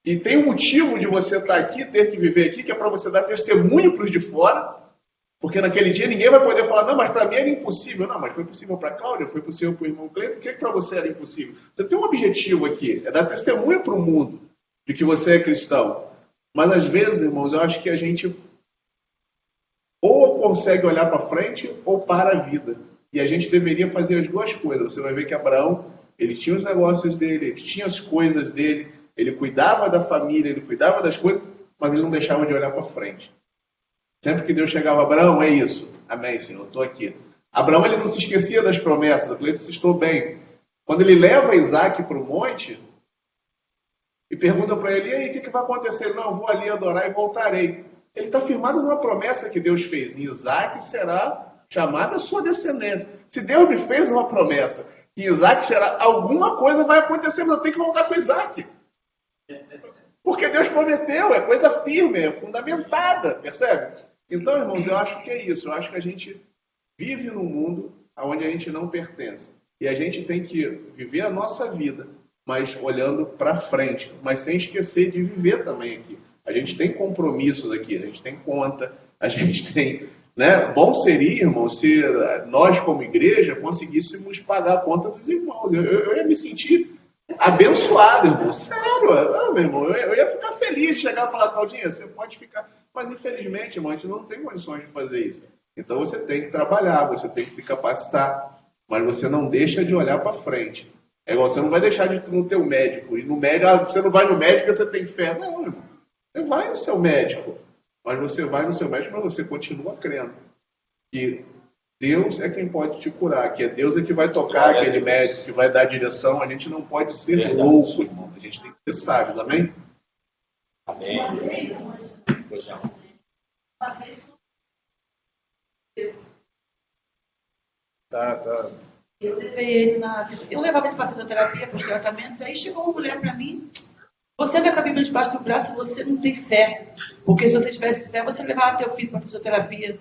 e tem um motivo de você estar aqui, ter que viver aqui, que é para você dar testemunho para os de fora, Porque naquele dia ninguém vai poder falar, não, mas para mim era impossível. Não, mas foi possível para a Cláudia, foi possível para o irmão Cleiton. O que para você era impossível? Você tem um objetivo aqui, é dar testemunha para o mundo de que você é cristão. Mas às vezes, irmãos, eu acho que a gente ou consegue olhar para frente ou para a vida. E a gente deveria fazer as duas coisas. Você vai ver que Abraão, ele tinha os negócios dele, ele tinha as coisas dele, ele cuidava da família, ele cuidava das coisas, mas ele não deixava de olhar para frente. Sempre que Deus chegava, Abraão, é isso. Amém, Senhor, estou aqui. Abraão, ele não se esquecia das promessas. O Cleiton citou bem. Quando ele leva Isaac para o monte e pergunta para ele, e aí, o que vai acontecer? Não, eu vou ali adorar e voltarei. Ele está firmado numa promessa que Deus fez. Isaac será chamada a sua descendência. Se Deus me fez uma promessa que Isaac será, alguma coisa vai acontecer, mas eu tenho que voltar com Isaac. Porque Deus prometeu, é coisa firme, é fundamentada, percebe? Então, irmãos, eu acho que é isso. Eu acho que a gente vive num mundo onde a gente não pertence. E a gente tem que viver a nossa vida, mas olhando para frente, mas sem esquecer de viver também aqui. A gente tem compromissos aqui, a gente tem conta, a gente tem... Né? Bom seria, irmão, se nós como igreja conseguíssemos pagar a conta dos irmãos. Eu ia me sentir abençoado, irmão. Sério, meu irmão, eu ia ficar feliz de chegar e falar, Claudinha, você pode ficar... Mas infelizmente, irmão, a gente não tem condições de fazer isso. Então você tem que trabalhar, você tem que se capacitar, mas você não deixa de olhar para frente. É igual, você não vai deixar de ir no teu médico, e no médico, você não vai no médico porque você tem fé. Não, irmão, você vai no seu médico. Mas você vai no seu médico, mas você continua crendo que Deus é quem pode te curar, que é Deus é que vai tocar aquele médico, que vai dar a direção. A gente não pode ser louco, irmão. A gente tem que ser sábio, amém? Amém. Pois não. Tá. Eu levava ele para fisioterapia, para os tratamentos, aí chegou uma mulher para mim. Você anda com a Bíblia debaixo do braço e você não tem fé. Porque se você tivesse fé, você levava teu filho para a fisioterapia.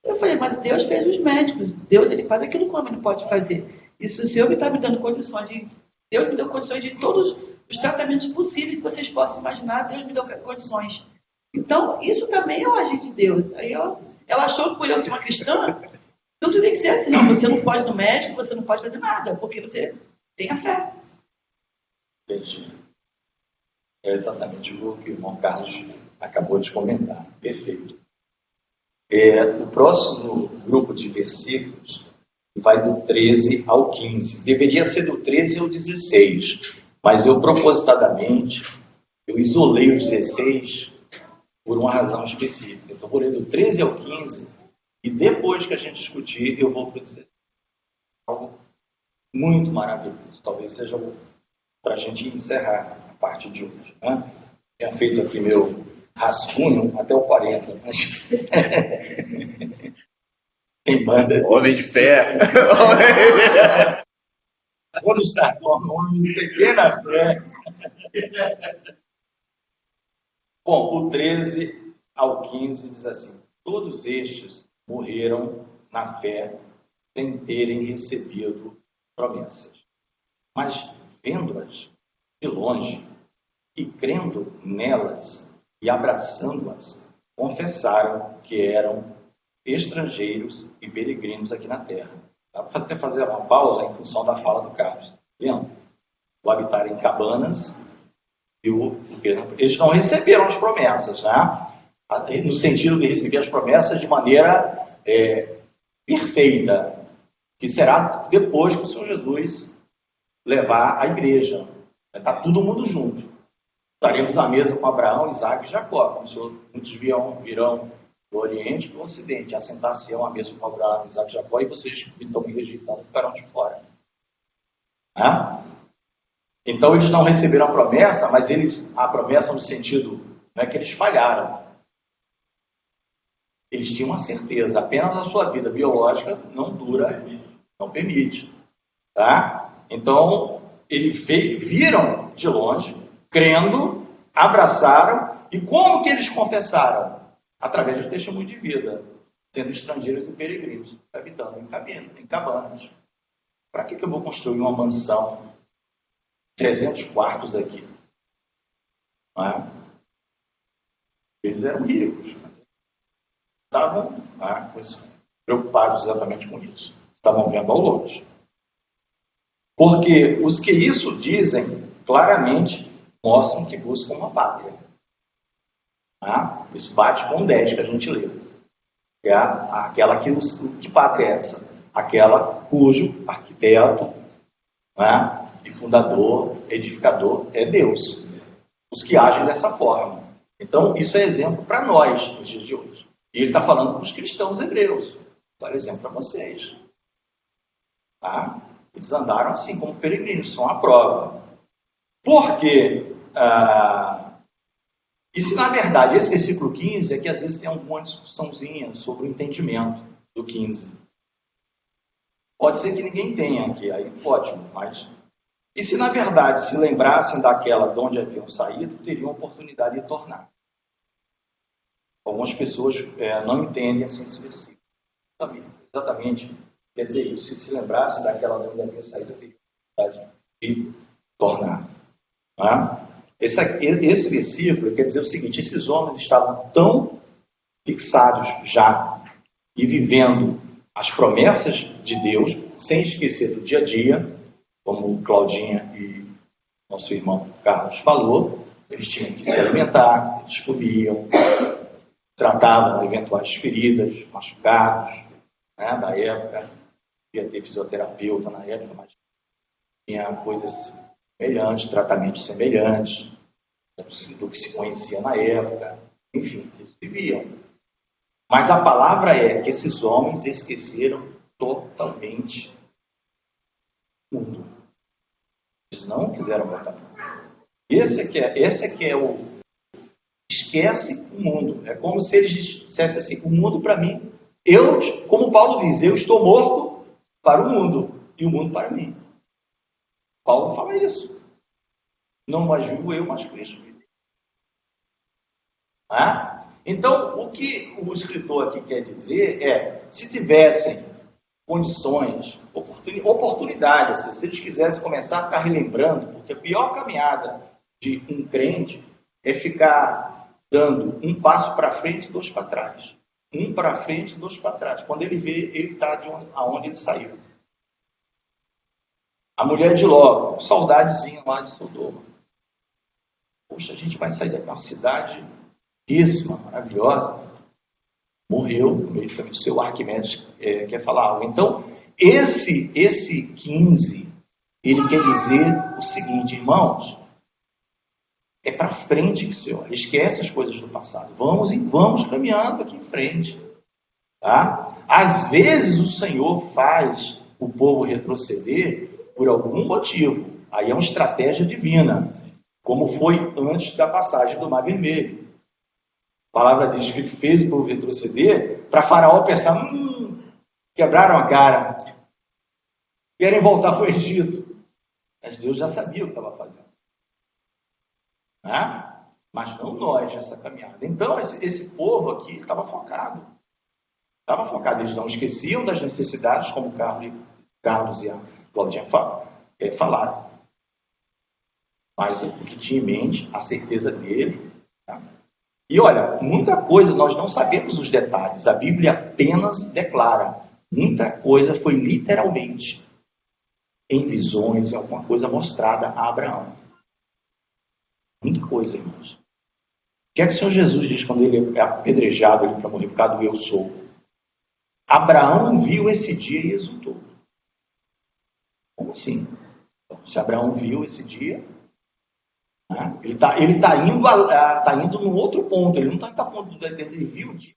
Eu falei, mas Deus fez os médicos. Deus, ele faz aquilo que o homem não pode fazer. E se o Senhor está me dando condições de... Deus me deu condições de todos os tratamentos possíveis que vocês possam imaginar. Deus me deu condições. Então, isso também é o agir de Deus. Aí ela achou que por eu ser uma cristã, tudo tem que ser assim. Não, você não pode ir no médico, você não pode fazer nada, porque você tem a fé. Entendi. É exatamente o que o irmão Carlos acabou de comentar. Perfeito. O próximo grupo de versículos vai do 13 ao 15. Deveria ser do 13 ao 16, mas eu propositadamente isolei o 16 por uma razão específica. Então, vou ler do 13 ao 15 e depois que a gente discutir, eu vou para o 16. Algo muito maravilhoso. Talvez seja para a gente encerrar a parte de hoje. Né? Tinha feito aqui meu rascunho até o 40. Mas... Quem manda? Homem de fé. Quando está com homem de pequena fé. Bom, o 13 ao 15 diz assim: todos estes morreram na fé sem terem recebido promessas. Mas vendo-as de longe e crendo nelas e abraçando-as, confessaram que eram estrangeiros e peregrinos aqui na terra. Dá para até fazer uma pausa em função da fala do Carlos. Vendo? O habitar em cabanas e eles não receberam as promessas, né? No sentido de receber as promessas de maneira perfeita, que será depois que o Senhor Jesus levar a igreja. Está todo mundo junto. Estaremos à mesa com Abraão, Isaac e Jacó. Muitos virão do Oriente e do Ocidente, assentar-se-ão à mesa com Abraão, Isaac e Jacó, e vocês que estão me rejeitando ficarão de fora. Então eles não receberam a promessa, mas a promessa no sentido, não é que eles falharam. Eles tinham uma certeza, apenas a sua vida biológica não dura, não permite. Tá? Então, eles viram de longe, crendo, abraçaram, e como que eles confessaram? Através do testemunho de vida, sendo estrangeiros e peregrinos, habitando em cabanas. Para que eu vou construir uma mansão, 300 quartos aqui? Não é? Eles eram ricos. estavam preocupados exatamente com isso. Estavam vendo ao longe. Porque os que isso dizem, claramente, mostram que buscam uma pátria. Isso bate com 10 que a gente leu. É aquela que pátria é essa? Aquela cujo arquiteto e fundador, edificador é Deus. Os que agem dessa forma. Então, isso é exemplo para nós, nos dias de hoje. E ele está falando para os cristãos hebreus. Dar exemplo para vocês. Eles andaram assim, como peregrinos, são a prova. Por quê? E se, na verdade, esse versículo 15 é que às vezes tem alguma discussãozinha sobre o entendimento do 15. Pode ser que ninguém tenha aqui, aí ótimo, mas... E se, na verdade, se lembrassem daquela de onde haviam saído, teriam oportunidade de tornar. Algumas pessoas não entendem assim esse versículo. Sabe? Exatamente, quer dizer isso. Se lembrassem daquela de onde haviam saído, teriam oportunidade de tornar. Esse versículo quer dizer o seguinte: esses homens estavam tão fixados já e vivendo as promessas de Deus, sem esquecer do dia a dia, como Claudinha e nosso irmão Carlos falou, eles tinham que se alimentar, eles comiam, tratavam eventuais feridas, machucados, da época. Devia ter fisioterapeuta na época, mas tinha coisas semelhantes, tratamentos semelhantes do que se conhecia na época. Enfim, eles viviam. Mas a palavra é que esses homens esqueceram totalmente o mundo. Eles não quiseram botar no mundo. Esse é que é o... Esquece o mundo. É como se eles dissessem assim: o mundo para mim, como Paulo diz, eu estou morto para o mundo e o mundo para mim. Paulo fala isso. Não mais vivo eu, mas Cristo vive. Então, o que o escritor aqui quer dizer é: se tivessem condições, oportunidades, se eles quisessem começar a ficar relembrando, porque a pior caminhada de um crente é ficar dando um passo para frente e 2 para trás. Um para frente e 2 para trás. Quando ele vê, ele está de onde ele saiu. A mulher de Ló, saudadezinha lá de Sodoma. Poxa, a gente vai sair daqui, uma cidade riquíssima, maravilhosa. Morreu no meio do caminho. O seu Arquimedes quer falar algo. Então, esse 15, ele quer dizer o seguinte: irmãos, é para frente que você olha. Esquece as coisas do passado. Vamos caminhando aqui em frente. Às vezes o Senhor faz o povo retroceder por algum motivo. Aí é uma estratégia divina, como foi antes da passagem do Mar Vermelho. A palavra diz que ele fez o povo retroceder para Faraó pensar: quebraram a cara, querem voltar para o Egito. Mas Deus já sabia o que estava fazendo. Mas não nós nessa caminhada. Então, esse povo aqui estava focado. Eles não esqueciam das necessidades, como Carlos e a Claudinha falaram. Mas o que tinha em mente, a certeza dele. E olha, muita coisa, nós não sabemos os detalhes. A Bíblia apenas declara. Muita coisa foi literalmente em visões, em alguma coisa mostrada a Abraão. Muita coisa, irmãos. O que é que o Senhor Jesus diz quando ele é apedrejado para morrer por causa do eu sou? Abraão viu esse dia e exultou. Como assim? Então, se Abraão viu esse dia, ele está indo num outro ponto. Ele não está no ponto do eterno. Ele viu o dia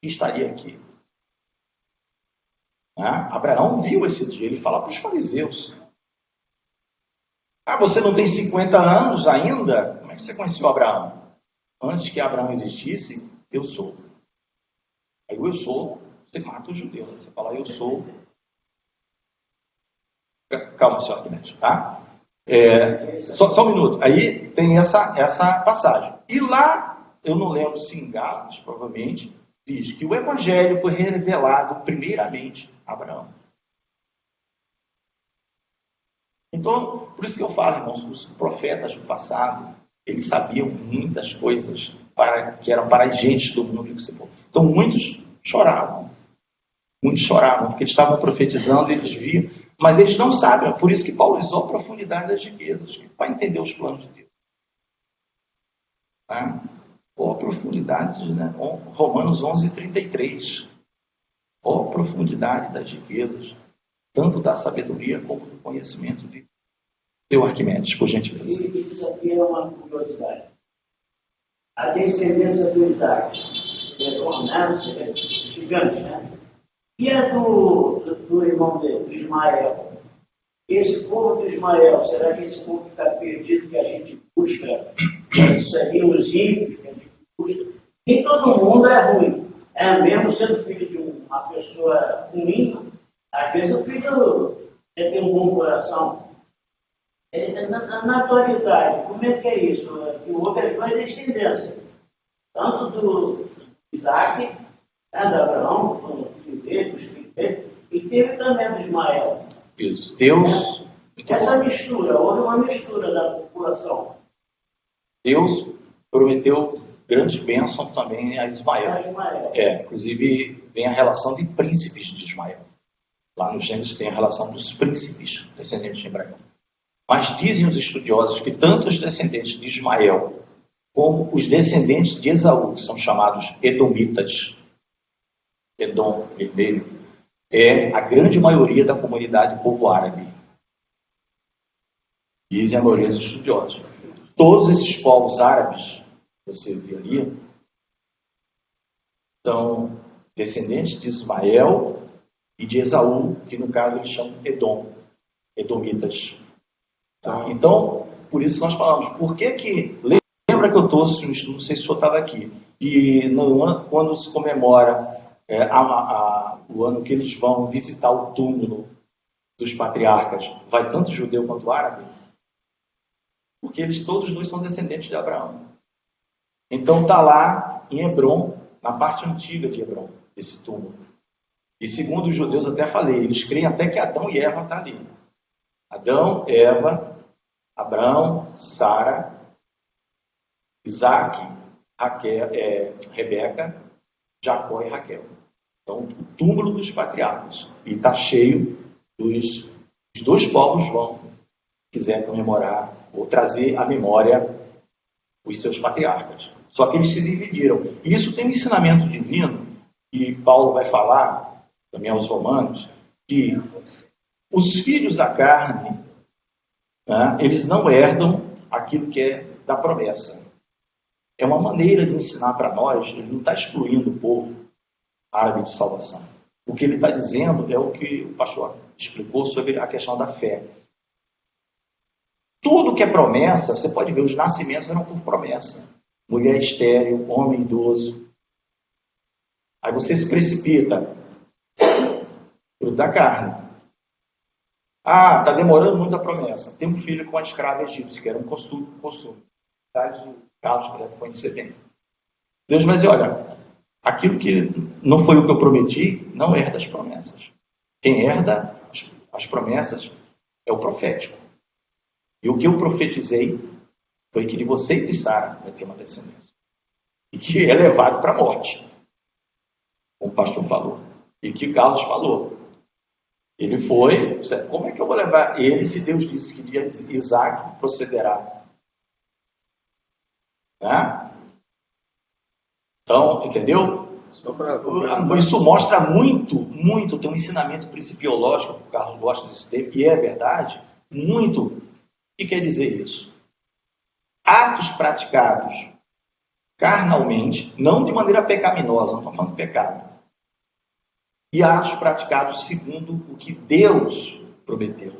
que estaria aqui. Abraão viu esse dia. Ele fala para os fariseus: você não tem 50 anos ainda? Como é que você conheceu Abraão? Antes que Abraão existisse, eu sou. Aí o eu sou, você mata os judeus. Você fala eu sou. Calma, senhor Arquimedes, tá? Só um minuto. Aí tem essa passagem. E lá, eu não lembro se em Gálatas, provavelmente, diz que o Evangelho foi revelado primeiramente a Abraão. Então, por isso que eu falo, irmãos, os profetas do passado, eles sabiam muitas coisas que eram para as gentes do mundo. Então muitos choravam, porque eles estavam profetizando, eles viam, mas eles não sabem. Por isso que Paulo usou a profundidade das riquezas, para entender os planos de Deus. Tá? Ou a profundidade, né? Romanos 11:33. Ou a profundidade das riquezas, tanto da sabedoria como do conhecimento de seu Arquimedes, por gentileza. Isso aqui é uma curiosidade. A descendência do Isaac seria gigante, né? E a do irmão dele, do Ismael? Esse povo do Ismael, será que esse povo que está perdido, que a gente busca, seriam os ímpios que a gente busca? Nem todo mundo é ruim. Mesmo sendo filho de uma pessoa ruim, às vezes o filho tem um bom coração. Na atualidade, como é que é isso? Que houve as duas descendências, tanto do Isaac, de Abraão, do filho dele, dos filhos dele, e teve também do Ismael. Isso. Deus. Essa mistura, houve uma mistura da população. Deus prometeu grandes bênçãos também a Ismael. Inclusive vem a relação de príncipes de Ismael. Lá no Gênesis tem a relação dos príncipes descendentes de Abraão. Mas dizem os estudiosos que tanto os descendentes de Ismael como os descendentes de Esaú, que são chamados edomitas, Edom, vermelho, é a grande maioria da comunidade povo árabe. Dizem a maioria dos estudiosos. Todos esses povos árabes, você vê ali, são descendentes de Ismael e de Esaú, que no caso eles chamam Edom, edomitas. Tá? Então, por isso nós falamos, por que lembra que eu trouxe, não sei se o senhor estava aqui, e quando se comemora o ano que eles vão visitar o túmulo dos patriarcas, vai tanto judeu quanto árabe? Porque eles todos dois são descendentes de Abraão. Então está lá em Hebrom, na parte antiga de Hebrom, esse túmulo. E segundo os judeus, até falei, eles creem até que Adão e Eva estão ali. Adão, Eva, Abraão, Sara, Isaac, Rebeca, Jacó e Raquel. Então, o túmulo dos patriarcas. E está cheio dos dois povos vão, quiser comemorar ou trazer à memória os seus patriarcas. Só que eles se dividiram. E isso tem um ensinamento divino, e Paulo vai falar, também aos romanos, que os filhos da carne, né, eles não herdam aquilo que é da promessa. É uma maneira de ensinar para nós, ele não está excluindo o povo árabe de salvação. O que ele está dizendo é o que o pastor explicou sobre a questão da fé. Tudo que é promessa, você pode ver, os nascimentos eram por promessa. Mulher estéril, homem idoso. Aí você se precipita. Fruto da carne. Ah, está demorando muito a promessa. Tem um filho com a escrava egípcia, que era um costume. Carlos, que foi em setembro. Deus vai dizer, olha, aquilo que não foi o que eu prometi, não herda as promessas. Quem herda as promessas é o profético. E o que eu profetizei foi que de você e de Sara vai ter uma descendência. E que é levado para a morte. Como o pastor falou. E que Carlos falou. Ele foi, como é que eu vou levar ele se Deus disse que de Isaac procederá? Né? Então, entendeu? Isso mostra muito, tem um ensinamento principiológico que o Carlos gosta desse tempo, e é verdade, muito. O que quer dizer isso? Atos praticados carnalmente, não de maneira pecaminosa, não estou falando de pecado, e atos praticados segundo o que Deus prometeu,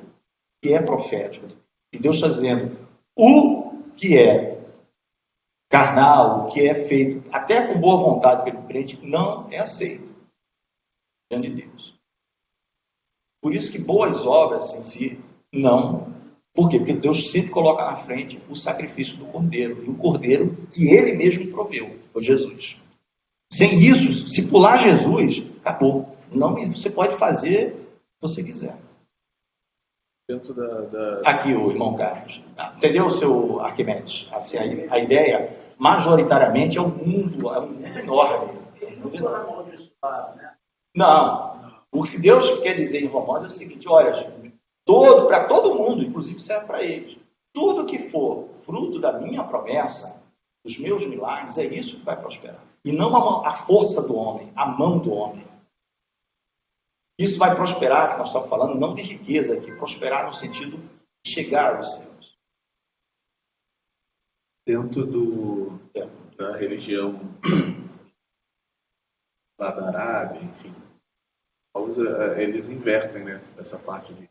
que é profético. E Deus está dizendo, o que é carnal, o que é feito até com boa vontade pelo crente, não é aceito diante de Deus. Por isso que boas obras em si, não. Por quê? Porque Deus sempre coloca na frente o sacrifício do Cordeiro, e o Cordeiro que Ele mesmo proveu, foi Jesus. Sem isso, se pular Jesus, acabou. Não, você pode fazer o que você quiser. Dentro Aqui o irmão Carlos. Entendeu, seu Arquimedes? Assim, a ideia, majoritariamente é um mundo enorme. Não. O que Deus quer dizer em Romanos é o seguinte: olha, para todo mundo, inclusive serve para eles, tudo que for fruto da minha promessa, dos meus milagres, é isso que vai prosperar. E não a força do homem, a mão do homem. Isso vai prosperar, que nós estamos falando, não de riqueza aqui, prosperar no sentido de chegar aos céus. Dentro da religião lá da Arábia, enfim, eles invertem, né, essa parte de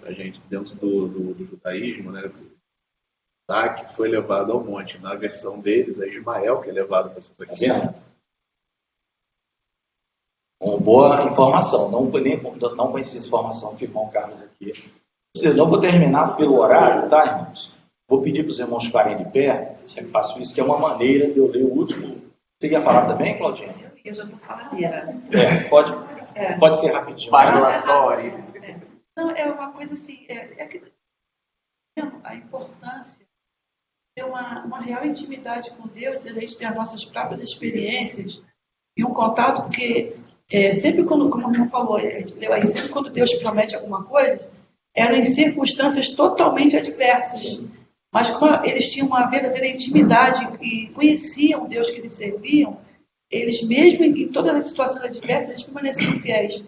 a gente, dentro do judaísmo, né, Isaac foi levado ao monte. Na versão deles, é Ismael que é levado para essa questão. Uma boa informação. Não conheci essa informação do irmão Carlos aqui. Não vou terminar pelo horário, tá, irmãos? Vou pedir para os irmãos ficarem de pé. Eu sempre faço isso, que é uma maneira de eu ler o último. Você quer falar também, Claudinha? Eu já estou faladeira. Pode ser rapidinho. Parlatório. Não, é uma coisa assim, a importância de ter uma real intimidade com Deus, de a gente ter as nossas próprias experiências e um contato, porque sempre quando, como o irmão falou, sempre quando Deus promete alguma coisa, era em circunstâncias totalmente adversas. Mas como eles tinham uma verdadeira intimidade e conheciam o Deus que eles serviam, eles mesmo em todas as situações adversas, eles permaneciam fiéis.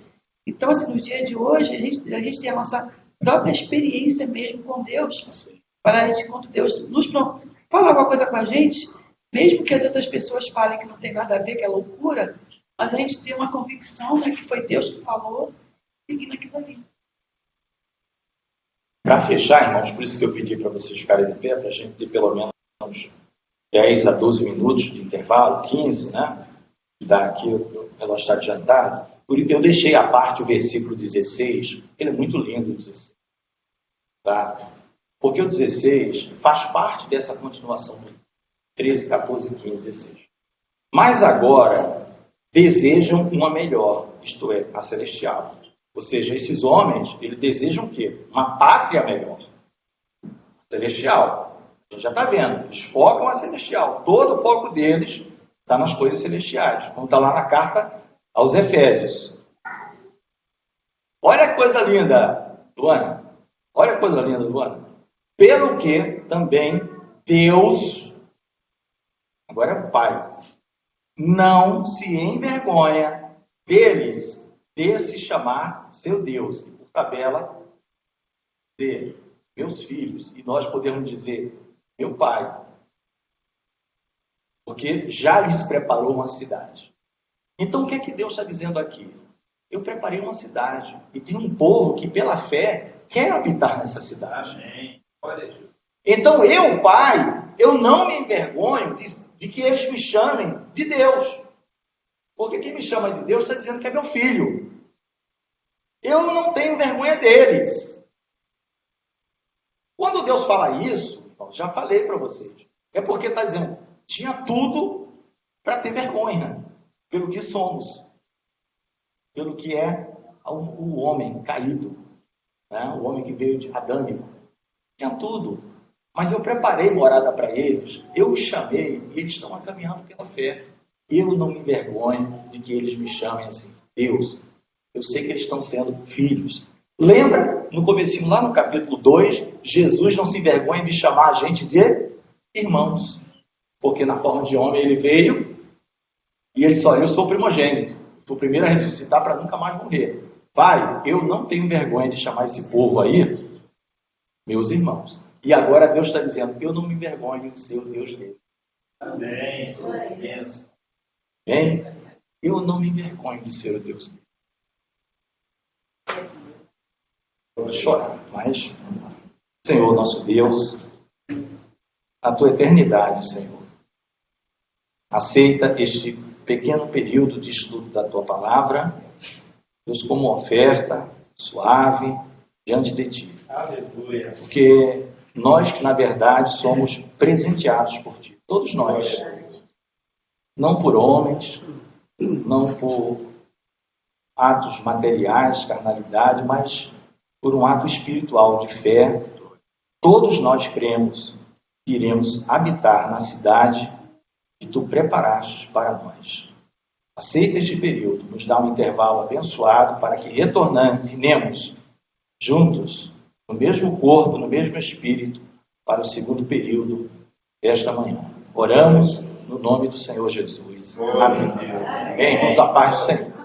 Então, assim, nos dias de hoje, a gente tem a nossa própria experiência mesmo com Deus, para a gente, quando Deus nos fala alguma coisa com a gente, mesmo que as outras pessoas falem que não tem nada a ver, que é loucura, mas a gente tem uma convicção, né, que foi Deus que falou, seguindo aquilo ali. Para fechar, irmãos, por isso que eu pedi para vocês ficarem de pé, para a gente ter pelo menos 10 a 12 minutos de intervalo, 15, né? Dar aqui o relógio está adiantado. Eu deixei à parte o versículo 16, ele é muito lindo, o 16. Tá? Porque o 16 faz parte dessa continuação do 13, 14, 15, 16. Mas agora desejam uma melhor, isto é, a celestial. Ou seja, esses homens, eles desejam o quê? Uma pátria melhor. Celestial. A gente já está vendo. Eles focam a celestial. Todo o foco deles está nas coisas celestiais. Como está lá na carta aos Efésios. Olha a coisa linda, Luana. Olha a coisa linda, Luana. Pelo que também Deus, agora é o Pai, não se envergonha deles de se chamar seu Deus. E por tabela, de meus filhos. E nós podemos dizer, meu Pai. Porque já lhes preparou uma cidade. Então, o que é que Deus está dizendo aqui? Eu preparei uma cidade. E tem um povo que, pela fé, quer habitar nessa cidade. Amém. Então, eu, Pai, eu não me envergonho de que eles me chamem de Deus. Porque quem me chama de Deus está dizendo que é meu filho. Eu não tenho vergonha deles. Quando Deus fala isso, já falei para vocês, é porque está dizendo, tinha tudo para ter vergonha, pelo que somos, pelo que é o homem caído, né? O homem que veio de adâmico. Tinha tudo, mas eu preparei morada para eles, eu os chamei e eles estão caminhando pela fé. Eu não me envergonho de que eles me chamem assim, Deus. Eu sei que eles estão sendo filhos. Lembra, no comecinho, lá no capítulo 2, Jesus não se envergonha de chamar a gente de irmãos. Porque na forma de homem ele veio e ele só, eu sou primogênito. Sou o primeiro a ressuscitar para nunca mais morrer. Pai, eu não tenho vergonha de chamar esse povo aí meus irmãos. E agora Deus está dizendo, eu não me envergonho de ser o Deus dele. Amém. Bem, eu não me envergonho de ser o Deus dele. Vou chorar, mas, Senhor, nosso Deus, a tua eternidade, Senhor, aceita este pequeno período de estudo da tua palavra, Deus, como oferta suave diante de ti. Aleluia. Porque nós que, na verdade, somos presenteados por ti. Todos nós. Não por homens, não por atos materiais, carnalidade, mas por um ato espiritual de fé. Todos nós cremos que iremos habitar na cidade que tu preparaste para nós. Aceita este período, nos dá um intervalo abençoado para que retornemos juntos, no mesmo corpo, no mesmo espírito, para o segundo período desta manhã. Oramos no nome do Senhor Jesus. Amém. Amém. Irmãos, a paz do Senhor.